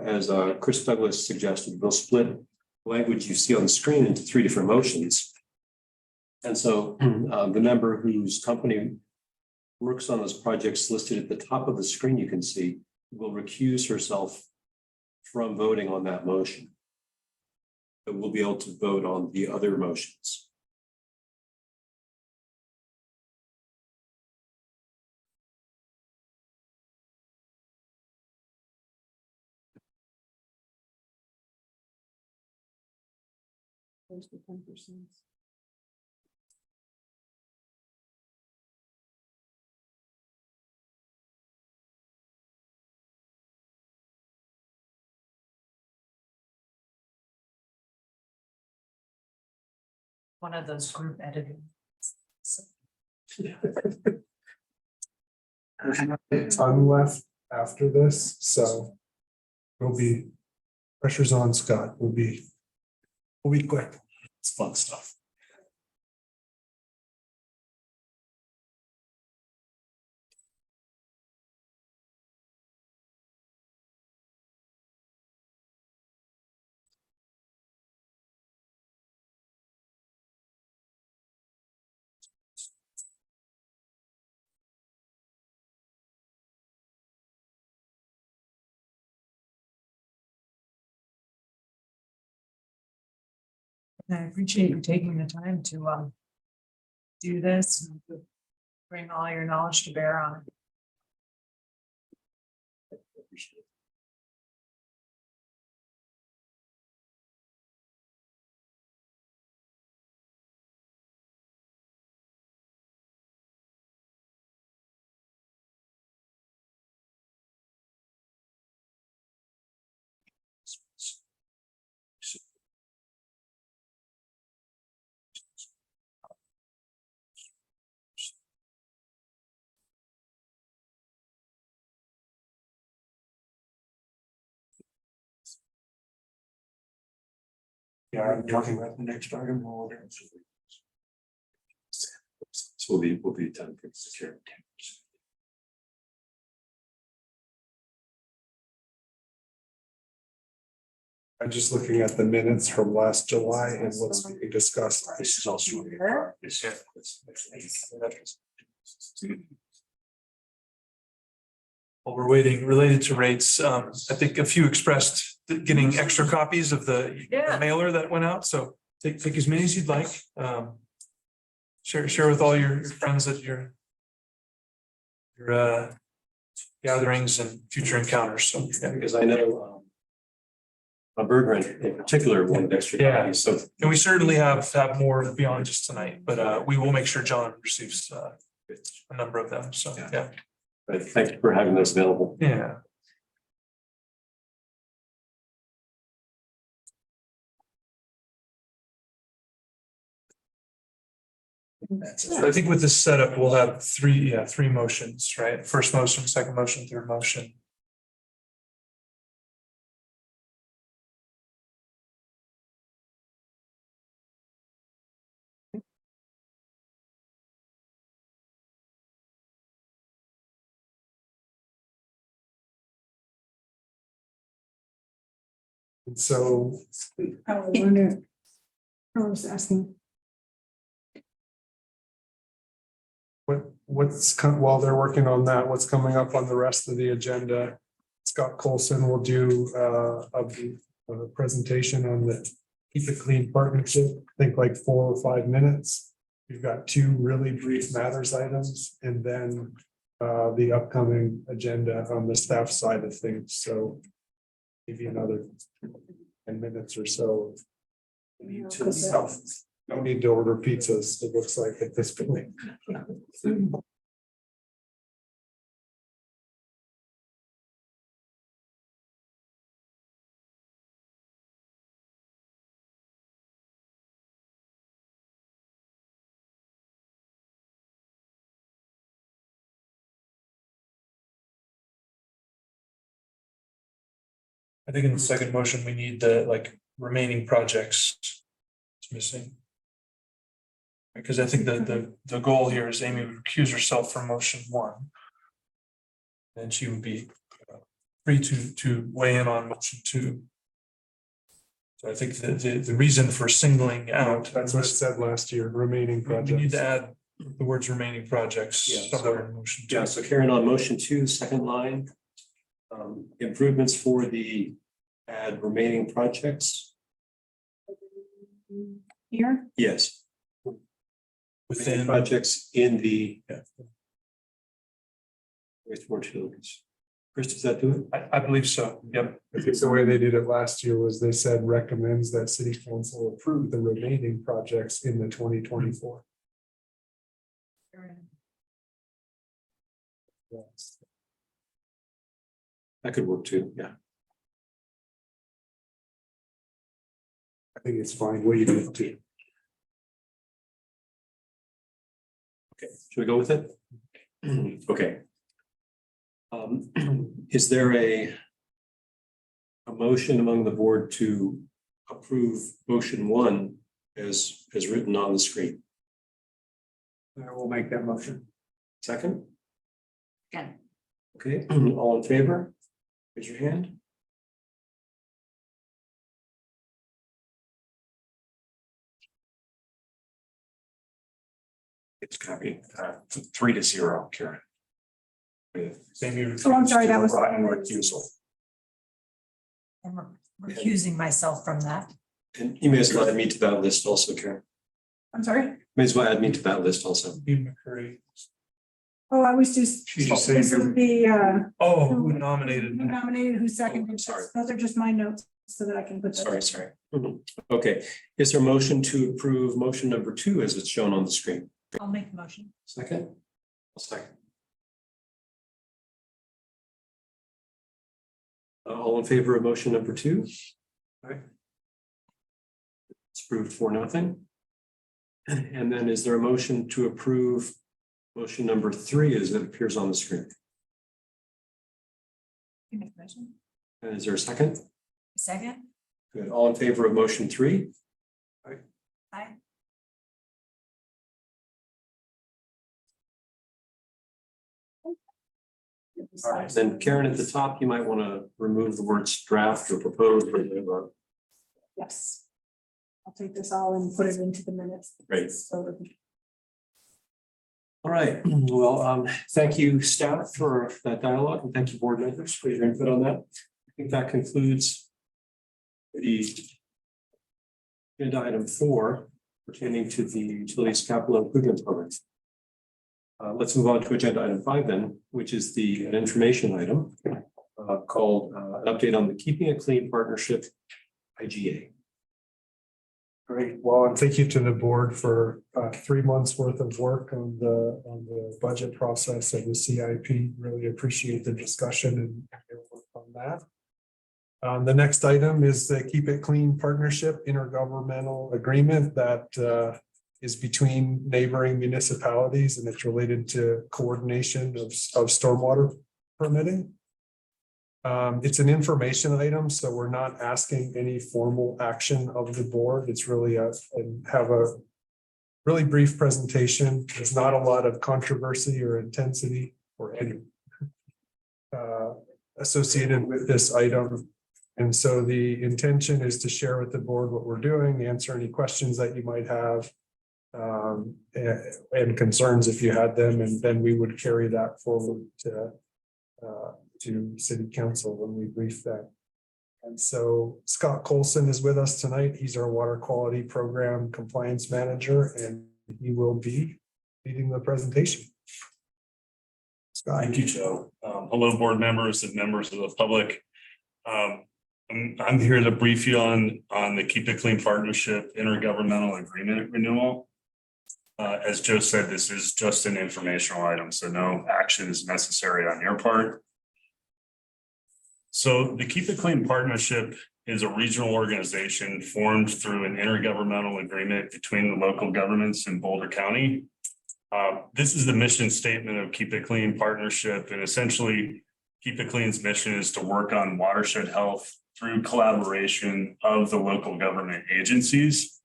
as Chris Douglas suggested, we'll split language you see on the screen into 3 different motions. And so the member whose company works on those projects listed at the top of the screen, you can see, will recuse herself from voting on that motion. But we'll be able to vote on the other motions. There's the 10%. one of those group editing. There's not a ton left after this, so we'll be, pressure's on Scott, we'll be quick. It's fun stuff. And I appreciate you taking the time to do this, and to bring all your knowledge to bear on it. Yeah, I'm talking about the next item. So we'll be done for security. I'm just looking at the minutes from last July and what's being discussed. This is also. While we're waiting, related to rates, I think a few expressed getting extra copies of the Yeah. mailer that went out, so take as many as you'd like. Share with all your friends at your gatherings and future encounters, so. Yeah. Because I know Bergman in particular wanted extra Yeah. copies, so And we certainly have more beyond just tonight, but we will make sure John receives a number of them, so, yeah. but thank you for having those available. Yeah. So I think with this setup, we'll have three motions, right? First motion, second motion, third motion. And so I wonder, I was asking, while they're working on that, what's coming up on the rest of the agenda? Scott Colson will do a presentation on the Keep It Clean Partnership, I think like 4 or 5 minutes. We've got 2 really brief matters items and then the upcoming agenda on the staff side of things, so maybe another 10 minutes or so. No need to order pizzas, it looks like at this point. I think in the second motion, we need the remaining projects. It's missing. Because I think the goal here is Amy would recuse herself from motion 1. And she would be free to weigh in on motion 2. So I think the reason for singling out. That's what it said last year, remaining We need projects. to add the words remaining projects. Yeah, somewhere in motion 2. Yeah, so Karen, on motion 2, second line, improvements for the add remaining projects. here, Yes. Within Projects in the. Wastewater utilities. Chris, does that do it? I believe so. Yep. I think the way they did it last year was they said recommends that city council approve the remaining projects in the 2024. That could work too, yeah. I think it's fine, what you do too. Should we go with it? Okay. Is there a motion among the board to approve motion 1 as written on the screen? I will make that motion. Second? Again. Okay, all in favor? Raise your hand. It's gonna be 3-0, Karen. Oh, I'm sorry, that was- Rotten recusal. I'm recusing myself from that. And you may as well add me to that list also, Karen. I'm sorry. May as well add me to that list also. Dean McCurry. Oh, I was just, She just this said, is the, oh, who nominated? who nominated, who seconded. sorry. Those are just my notes so that I can put. that. Sorry. Okay, is there a motion to approve motion number 2 as it's shown on the screen? I'll make the motion. Second? I'll second. All in favor of motion number 2? Right. It's approved 4-0. And then is there a motion to approve motion number 3 as it appears on the screen? You make the motion. And is there a second? Second? Good. All in favor of motion 3? Aye. All right, then Karen, at the top, you might want to remove the words draft or proposed or whatever. Yes. I'll take this all and put it into the minutes. Great. So that- All right, well, thank you, staff, for that dialogue, and thank you, board members, for your input on that. I think that concludes the agenda item 4 pertaining to the utilities capital improvement program. Let's move on to agenda item 5 then, which is an information item called an update on the Keeping It Clean Partnership, IGA. Great. Well, and thank you to the board for 3 months worth of work on the budget process of the CIP. Really appreciate the discussion and your work on that. The next item is the Keep It Clean Partnership intergovernmental agreement that is between neighboring municipalities, and it's related to coordination of stormwater permitting. It's an information item, so we're not asking any formal action of the board. It's really have a really brief presentation. There's not a lot of controversy or intensity or any associated with this item. And so the intention is to share with the board what we're doing, answer any questions that you might have, and concerns if you had them, and then we would carry that forward to city council when we brief that. And so Scott Colson is with us tonight. He's our water quality program compliance manager, and he will be leading the presentation. Scott. Thank you, Joe. Hello, board members and members of the public. I'm here to brief you on the Keep It Clean Partnership intergovernmental agreement renewal. As Joe said, this is just an informational item, so no action is necessary on your part. So the Keep It Clean Partnership is a regional organization formed through an intergovernmental agreement between the local governments in Boulder County. This is the mission statement of Keep It Clean Partnership, and essentially Keep It Clean's mission is to work on watershed health through collaboration of the local government agencies.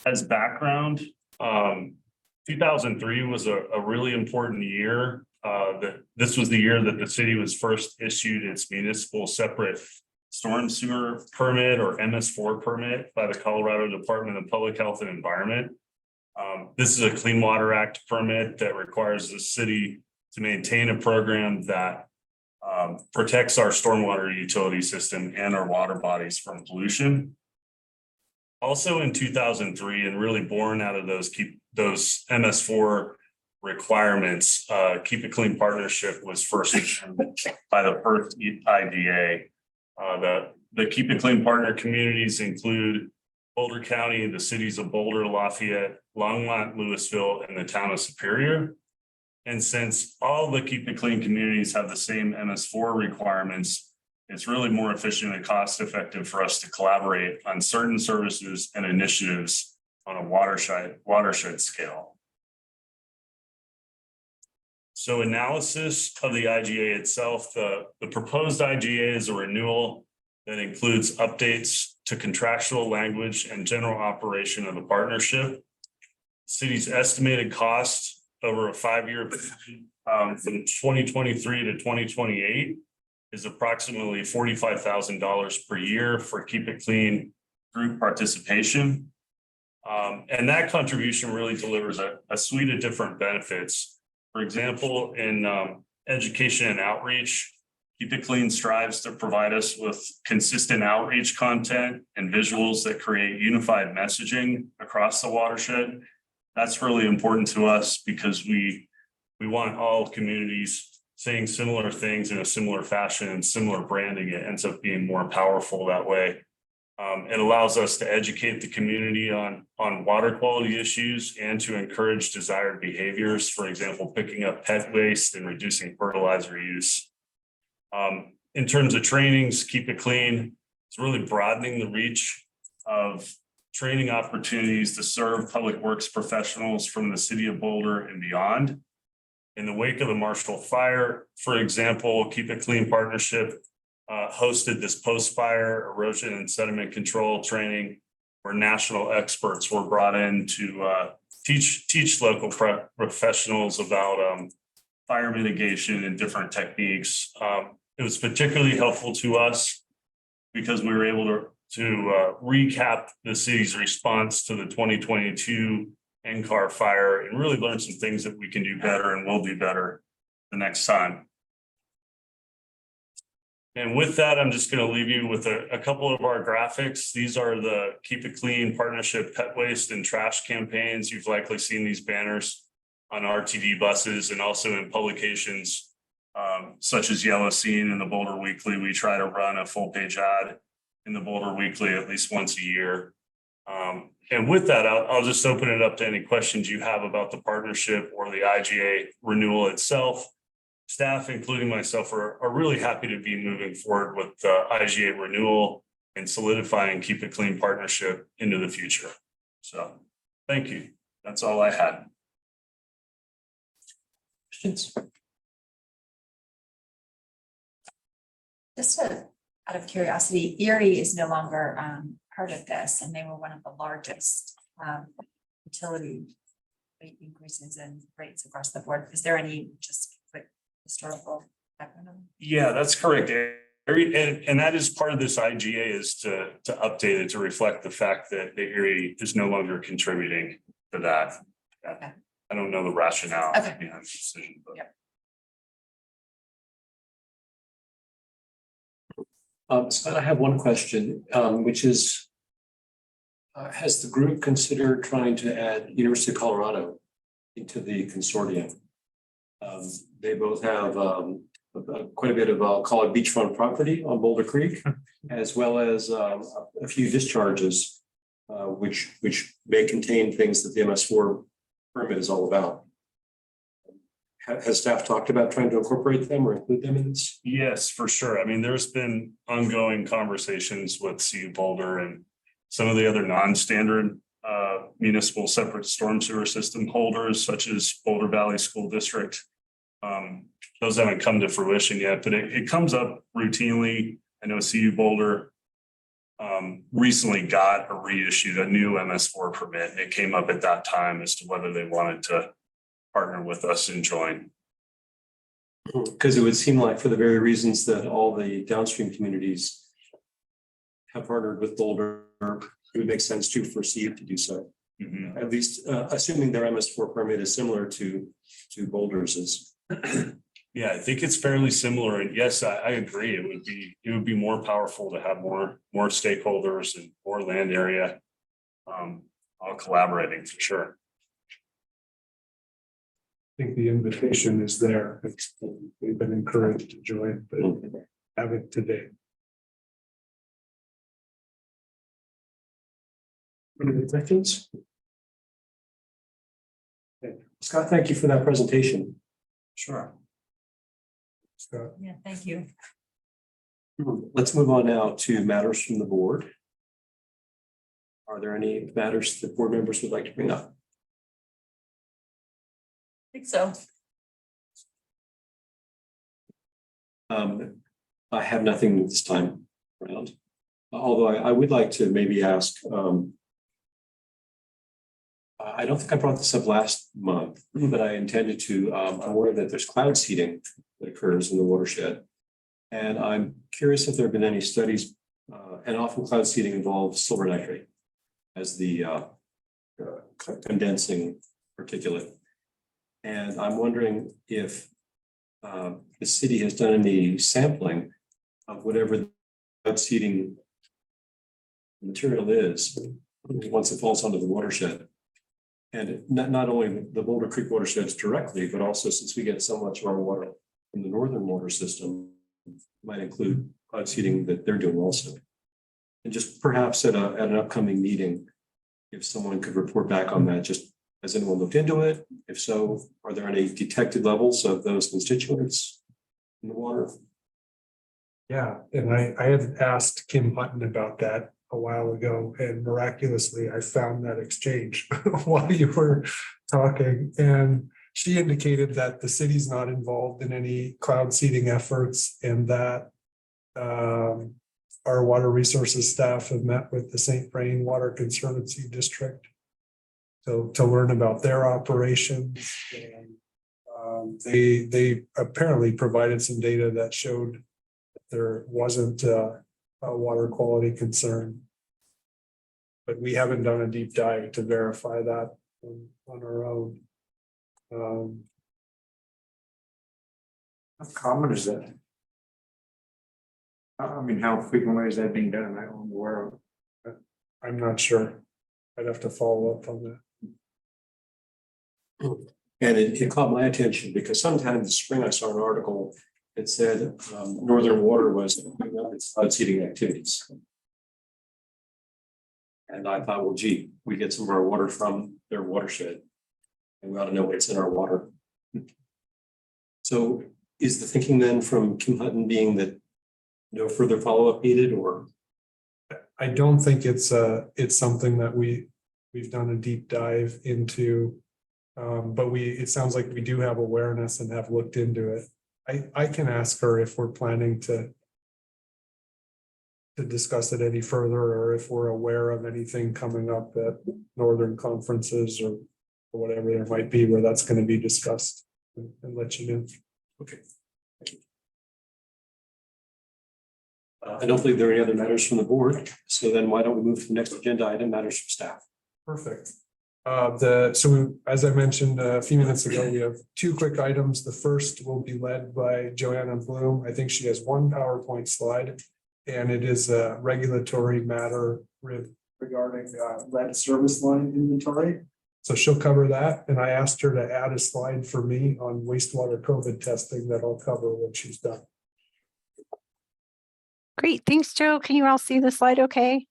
As background, 2003 was a really important year. This was the year that the city was first issued its municipal separate storm sewer permit, or MS4 permit, by the Colorado Department of Public Health and Environment. This is a Clean Water Act permit that requires the city to maintain a program that protects our stormwater utility system and our water bodies from pollution. Also in 2003, and really born out of those MS4 requirements, Keep It Clean Partnership was first issued by the first IDA. The Keep It Clean partner communities include Boulder County, the cities of Boulder, Lafayette, Longmont, Louisville, and the town of Superior. And since all the Keep It Clean communities have the same MS4 requirements, it's really more efficient and cost effective for us to collaborate on certain services and initiatives on a watershed scale. So analysis of the IGA itself, the proposed IGA is a renewal that includes updates to contractual language and general operation of the partnership. City's estimated cost over a 5-year period from 2023 to 2028 is approximately $45,000 per year for Keep It Clean group participation. And that contribution really delivers a suite of different benefits. For example, in education and outreach, Keep It Clean strives to provide us with consistent outreach content and visuals that create unified messaging across the watershed. That's really important to us because we want all communities saying similar things in a similar fashion and similar branding. It ends up being more powerful that way. It allows us to educate the community on water quality issues and to encourage desired behaviors, for example, picking up pet waste and reducing fertilizer use. In terms of trainings, Keep It Clean, it's really broadening the reach of training opportunities to serve public works professionals from the city of Boulder and beyond. In the wake of the Marshall Fire, for example, Keep It Clean Partnership hosted this post-fire erosion and sediment control training where national experts were brought in to teach local professionals about fire mitigation and different techniques. It was particularly helpful to us because we were able to recap the city's response to the 2022 NCAR fire and really learn some things that we can do better and will do better the next time. And with that, I'm just going to leave you with a couple of our graphics. These are the Keep It Clean Partnership pet waste and trash campaigns. You've likely seen these banners on RTD buses and also in publications such as Yellow Scene and the Boulder Weekly. We try to run a full page ad in the Boulder Weekly at least once a year. And with that, I'll just open it up to any questions you have about the partnership or the IGA renewal itself. Staff, including myself, are really happy to be moving forward with the IGA renewal and solidifying Keep It Clean Partnership into the future. So thank you. That's all I had. Questions? Just out of curiosity, Erie is no longer part of this, and they were one of the largest utility rate increases and rates across the board. Is there any just quick historical background? Yeah, that's correct. And that is part of this IGA is to update it to reflect the fact that the Erie is no longer contributing to that. Okay. I don't know the rationale Okay. behind the decision, but. Yep. Scott, I have one question, which is, has the group considered trying to add University of Colorado into the consortium? They both have quite a bit of, I'll call it beachfront property on Boulder Creek, as well as a few discharges, which may contain things that the MS4 permit is all about. Has staff talked about trying to incorporate them or include them in this? Yes, for sure. I mean, there's been ongoing conversations with CU Boulder and some of the other non-standard municipal separate storm sewer system holders, such as Boulder Valley School District. Those haven't come to fruition yet, but it comes up routinely. I know CU Boulder recently got or reissued a new MS4 permit. It came up at that time as to whether they wanted to partner with us and join. Because it would seem like for the very reasons that all the downstream communities have partnered with Boulder, it would make sense too for CU to do so. Mhm. At least assuming their MS4 permit is similar to Boulder's is. Yeah, I think it's fairly similar. And yes, I agree. It would be more powerful to have more stakeholders and more land area all collaborating for sure. I think the invitation is there. We've been encouraged to join, but have it today. Any questions? Okay. Scott, thank you for that presentation. Sure. Scott. Yeah, thank you. Let's move on now to matters from the board. Are there any matters that board members would like to bring up? I think so. I have nothing this time around, although I would like to maybe ask, I don't think I brought this up last month, but I intended to, I'm aware that there's cloud seeding that occurs in the watershed. And I'm curious if there have been any studies, and often cloud seeding involves silver nitrate as the condensing particulate. And I'm wondering if the city has done any sampling of whatever that seeding material is once it falls onto the watershed. And not only the Boulder Creek watersheds directly, but also since we get so much of our water from the northern water system, might include cloud seeding that they're doing also. And just perhaps at an upcoming meeting, if someone could report back on that, just has anyone looked into it? If so, are there any detected levels of those constituents in the water? Yeah, and I had asked Kim Hutton about that a while ago, and miraculously I found that exchange while you were talking. And she indicated that the city's not involved in any cloud seeding efforts, and that our water resources staff have met with the St. Vrain Water Conservancy District. So to learn about their operations, and they apparently provided some data that showed that there wasn't a water quality concern. But we haven't done a deep dive to verify that on our own. How common is that? I mean, how frequently is that being done? I don't know where. I'm not sure. I'd have to follow up on that. And it caught my attention because sometime in the spring I saw an article that said Northern Water was doing up its cloud seeding activities. And I thought, well, gee, we get some of our water from their watershed and we ought to know what's in our water. So is the thinking then from Kim Hutton being that no further follow-up needed, or? I don't think it's something that we've done a deep dive into. But it sounds like we do have awareness and have looked into it. I can ask her if we're planning to discuss it any further, or if we're aware of anything coming up at northern conferences or whatever there might be where that's going to be discussed, and let you know. Okay. Thank you. I don't believe there are any other matters from the board. So then why don't we move to the next agenda item, matters from staff? Perfect. As I mentioned a few minutes ago, we have two quick items. The first will be led by Joanna Bloom. I think she has one PowerPoint slide, and it is a regulatory matter regarding lead service line inventory. So she'll cover that, and I asked her to add a slide for me on wastewater COVID testing that I'll cover when she's done. Great. Thanks, Joe. Can you all see the slide okay?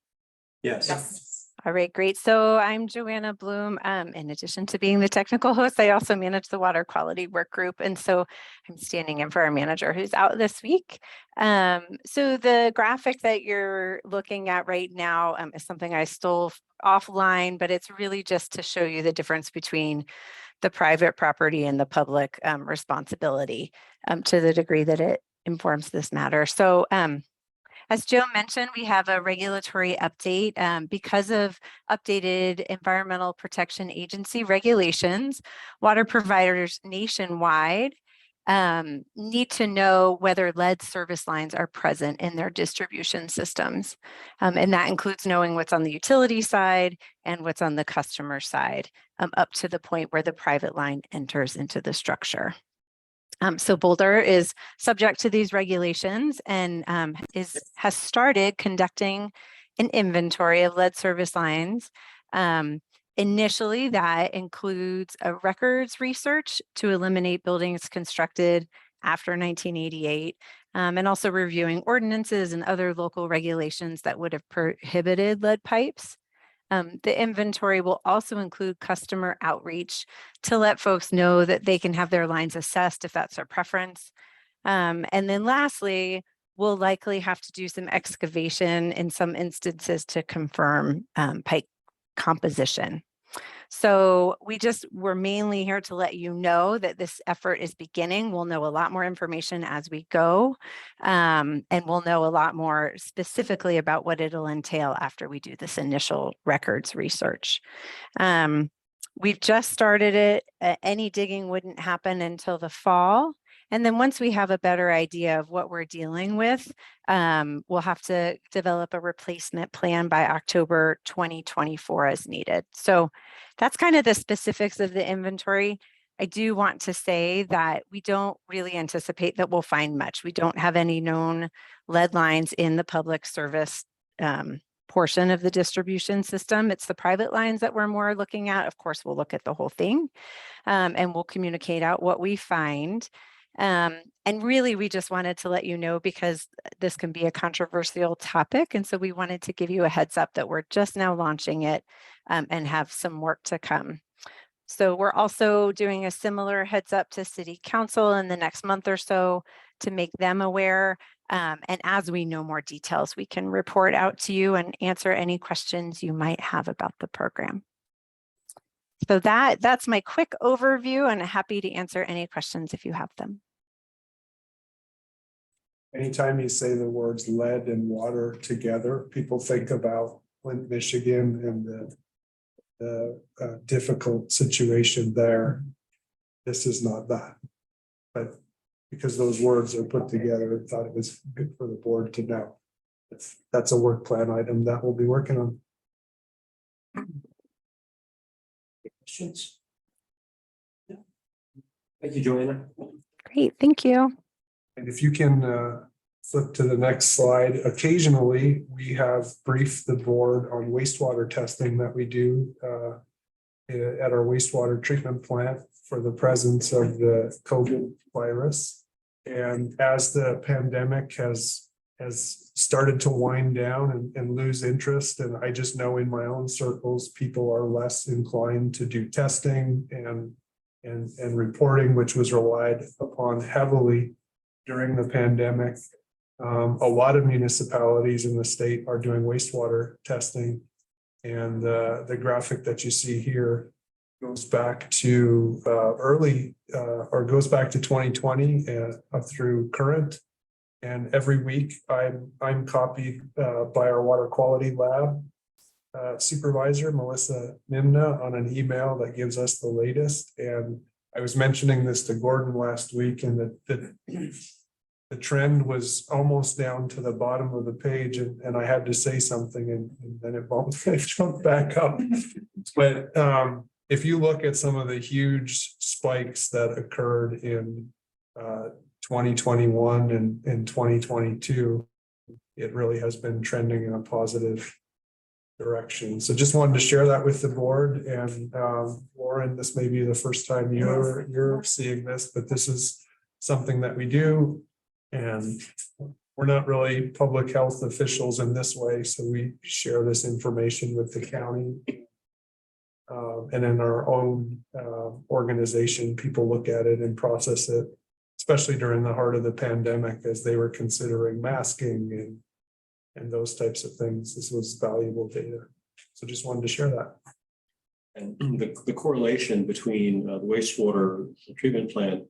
Yes. All right, great. So I'm Joanna Bloom. In addition to being the technical host, I also manage the water quality work group. And so I'm standing in for our manager who's out this week. So the graphic that you're looking at right now is something I stole offline, but it's really just to show you the difference between the private property and the public responsibility to the degree that it informs this matter. So as Joe mentioned, we have a regulatory update because of updated Environmental Protection Agency regulations. Water providers nationwide need to know whether lead service lines are present in their distribution systems. And that includes knowing what's on the utility side and what's on the customer side, up to the point where the private line enters into the structure. So Boulder is subject to these regulations and has started conducting an inventory of lead service lines. Initially, that includes a records research to eliminate buildings constructed after 1988, and also reviewing ordinances and other local regulations that would have prohibited lead pipes. The inventory will also include customer outreach to let folks know that they can have their lines assessed if that's their preference. And then lastly, we'll likely have to do some excavation in some instances to confirm pike composition. So we're mainly here to let you know that this effort is beginning. We'll know a lot more information as we go. And we'll know a lot more specifically about what it'll entail after we do this initial records research. We've just started it. Any digging wouldn't happen until the fall. And then once we have a better idea of what we're dealing with, we'll have to develop a replacement plan by October 2024 as needed. So that's kind of the specifics of the inventory. I do want to say that we don't really anticipate that we'll find much. We don't have any known lead lines in the public service portion of the distribution system. It's the private lines that we're more looking at. Of course, we'll look at the whole thing and we'll communicate out what we find. And really, we just wanted to let you know because this can be a controversial topic. And so we wanted to give you a heads up that we're just now launching it and have some work to come. So we're also doing a similar heads up to City Council in the next month or so to make them aware. And as we know more details, we can report out to you and answer any questions you might have about the program. So that's my quick overview, and happy to answer any questions if you have them. Anytime you say the words lead and water together, people think about Flint, Michigan and the difficult situation there. This is not that. But because those words are put together, I thought it was good for the board to know. That's a work plan item that we'll be working on. Questions? Yeah. Thank you, Joanna. Great, thank you. And if you can flip to the next slide, occasionally we have briefed the board on wastewater testing that we do at our wastewater treatment plant for the presence of the COVID virus. And as the pandemic has started to wind down and lose interest, and I just know in my own circles, people are less inclined to do testing and reporting, which was relied upon heavily during the pandemic. A lot of municipalities in the state are doing wastewater testing. And the graphic that you see here goes back to goes back to 2020 up through current. And every week I'm copied by our water quality lab supervisor, Melissa Nimna, on an email that gives us the latest. And I was mentioning this to Gordon last week, and the trend was almost down to the bottom of the page, and I had to say something, and then it jumped back up. But if you look at some of the huge spikes that occurred in 2021 and 2022, it really has been trending in a positive direction. So just wanted to share that with the board. And Lauren, this may be the first time you're seeing this, but this is something that we do. And we're not really public health officials in this way, so we share this information with the county. And in our own organization, people look at it and process it, especially during the heart of the pandemic as they were considering masking and those types of things. This was valuable data. So just wanted to share that. And the correlation between the wastewater treatment plant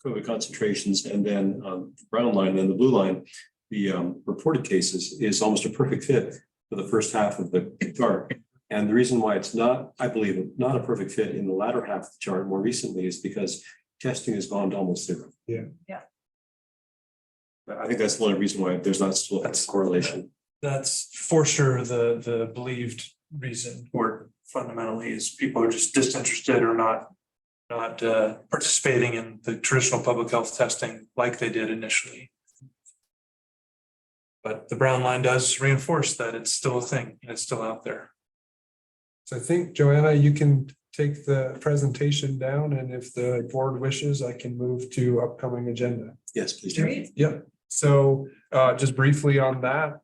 COVID concentrations and then the brown line and the blue line, the reported cases, is almost a perfect fit for the first half of the chart. And the reason why it's not, I believe, not a perfect fit in the latter half of the chart more recently is because testing has gone to almost zero. Yeah. Yeah. I think that's the only reason why there's not still a correlation. That's for sure the believed reason, or fundamentally is people are just disinterested or not participating in the traditional public health testing like they did initially. But the brown line does reinforce that it's still a thing and it's still out there. So I think, Joanna, you can take the presentation down, and if the board wishes, I can move to upcoming agenda. Yes, please do. Yep. So just briefly on that,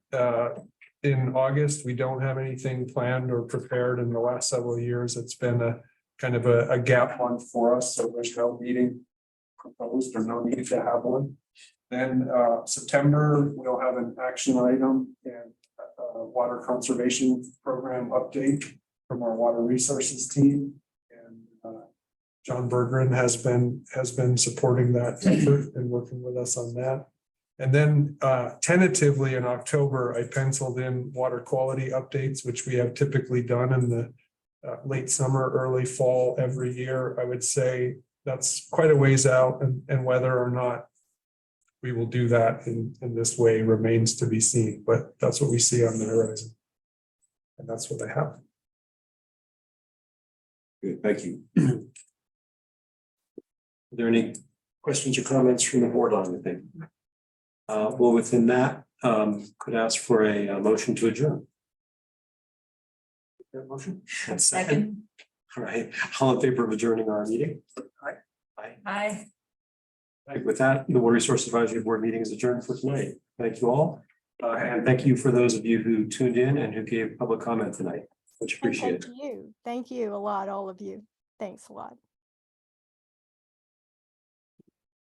in August, we don't have anything planned or prepared. In the last several years, it's been a kind of a gap month for us. So there's no meeting proposed or no need to have one. Then September, we'll have an action item and water conservation program update from our water resources team. And John Bergeron has been supporting that effort and working with us on that. And then tentatively in October, I penciled in water quality updates, which we have typically done in the late summer, early fall every year. I would say that's quite a ways out, and whether or not we will do that in this way remains to be seen, but that's what we see on the horizon. And that's what I have. Good, thank you. Are there any questions or comments from the board on anything? Well, within that, could I ask for a motion to adjourn? That motion? And second. All right, all in favor of adjourning our meeting? Aye. Aye. Right, with that, the Water Resource Advisory Board meeting is adjourned for tonight. Thank you all. And thank you for those of you who tuned in and who gave public comment tonight. Much And appreciated. thank you. Thank you a lot, all of you. Thanks a lot.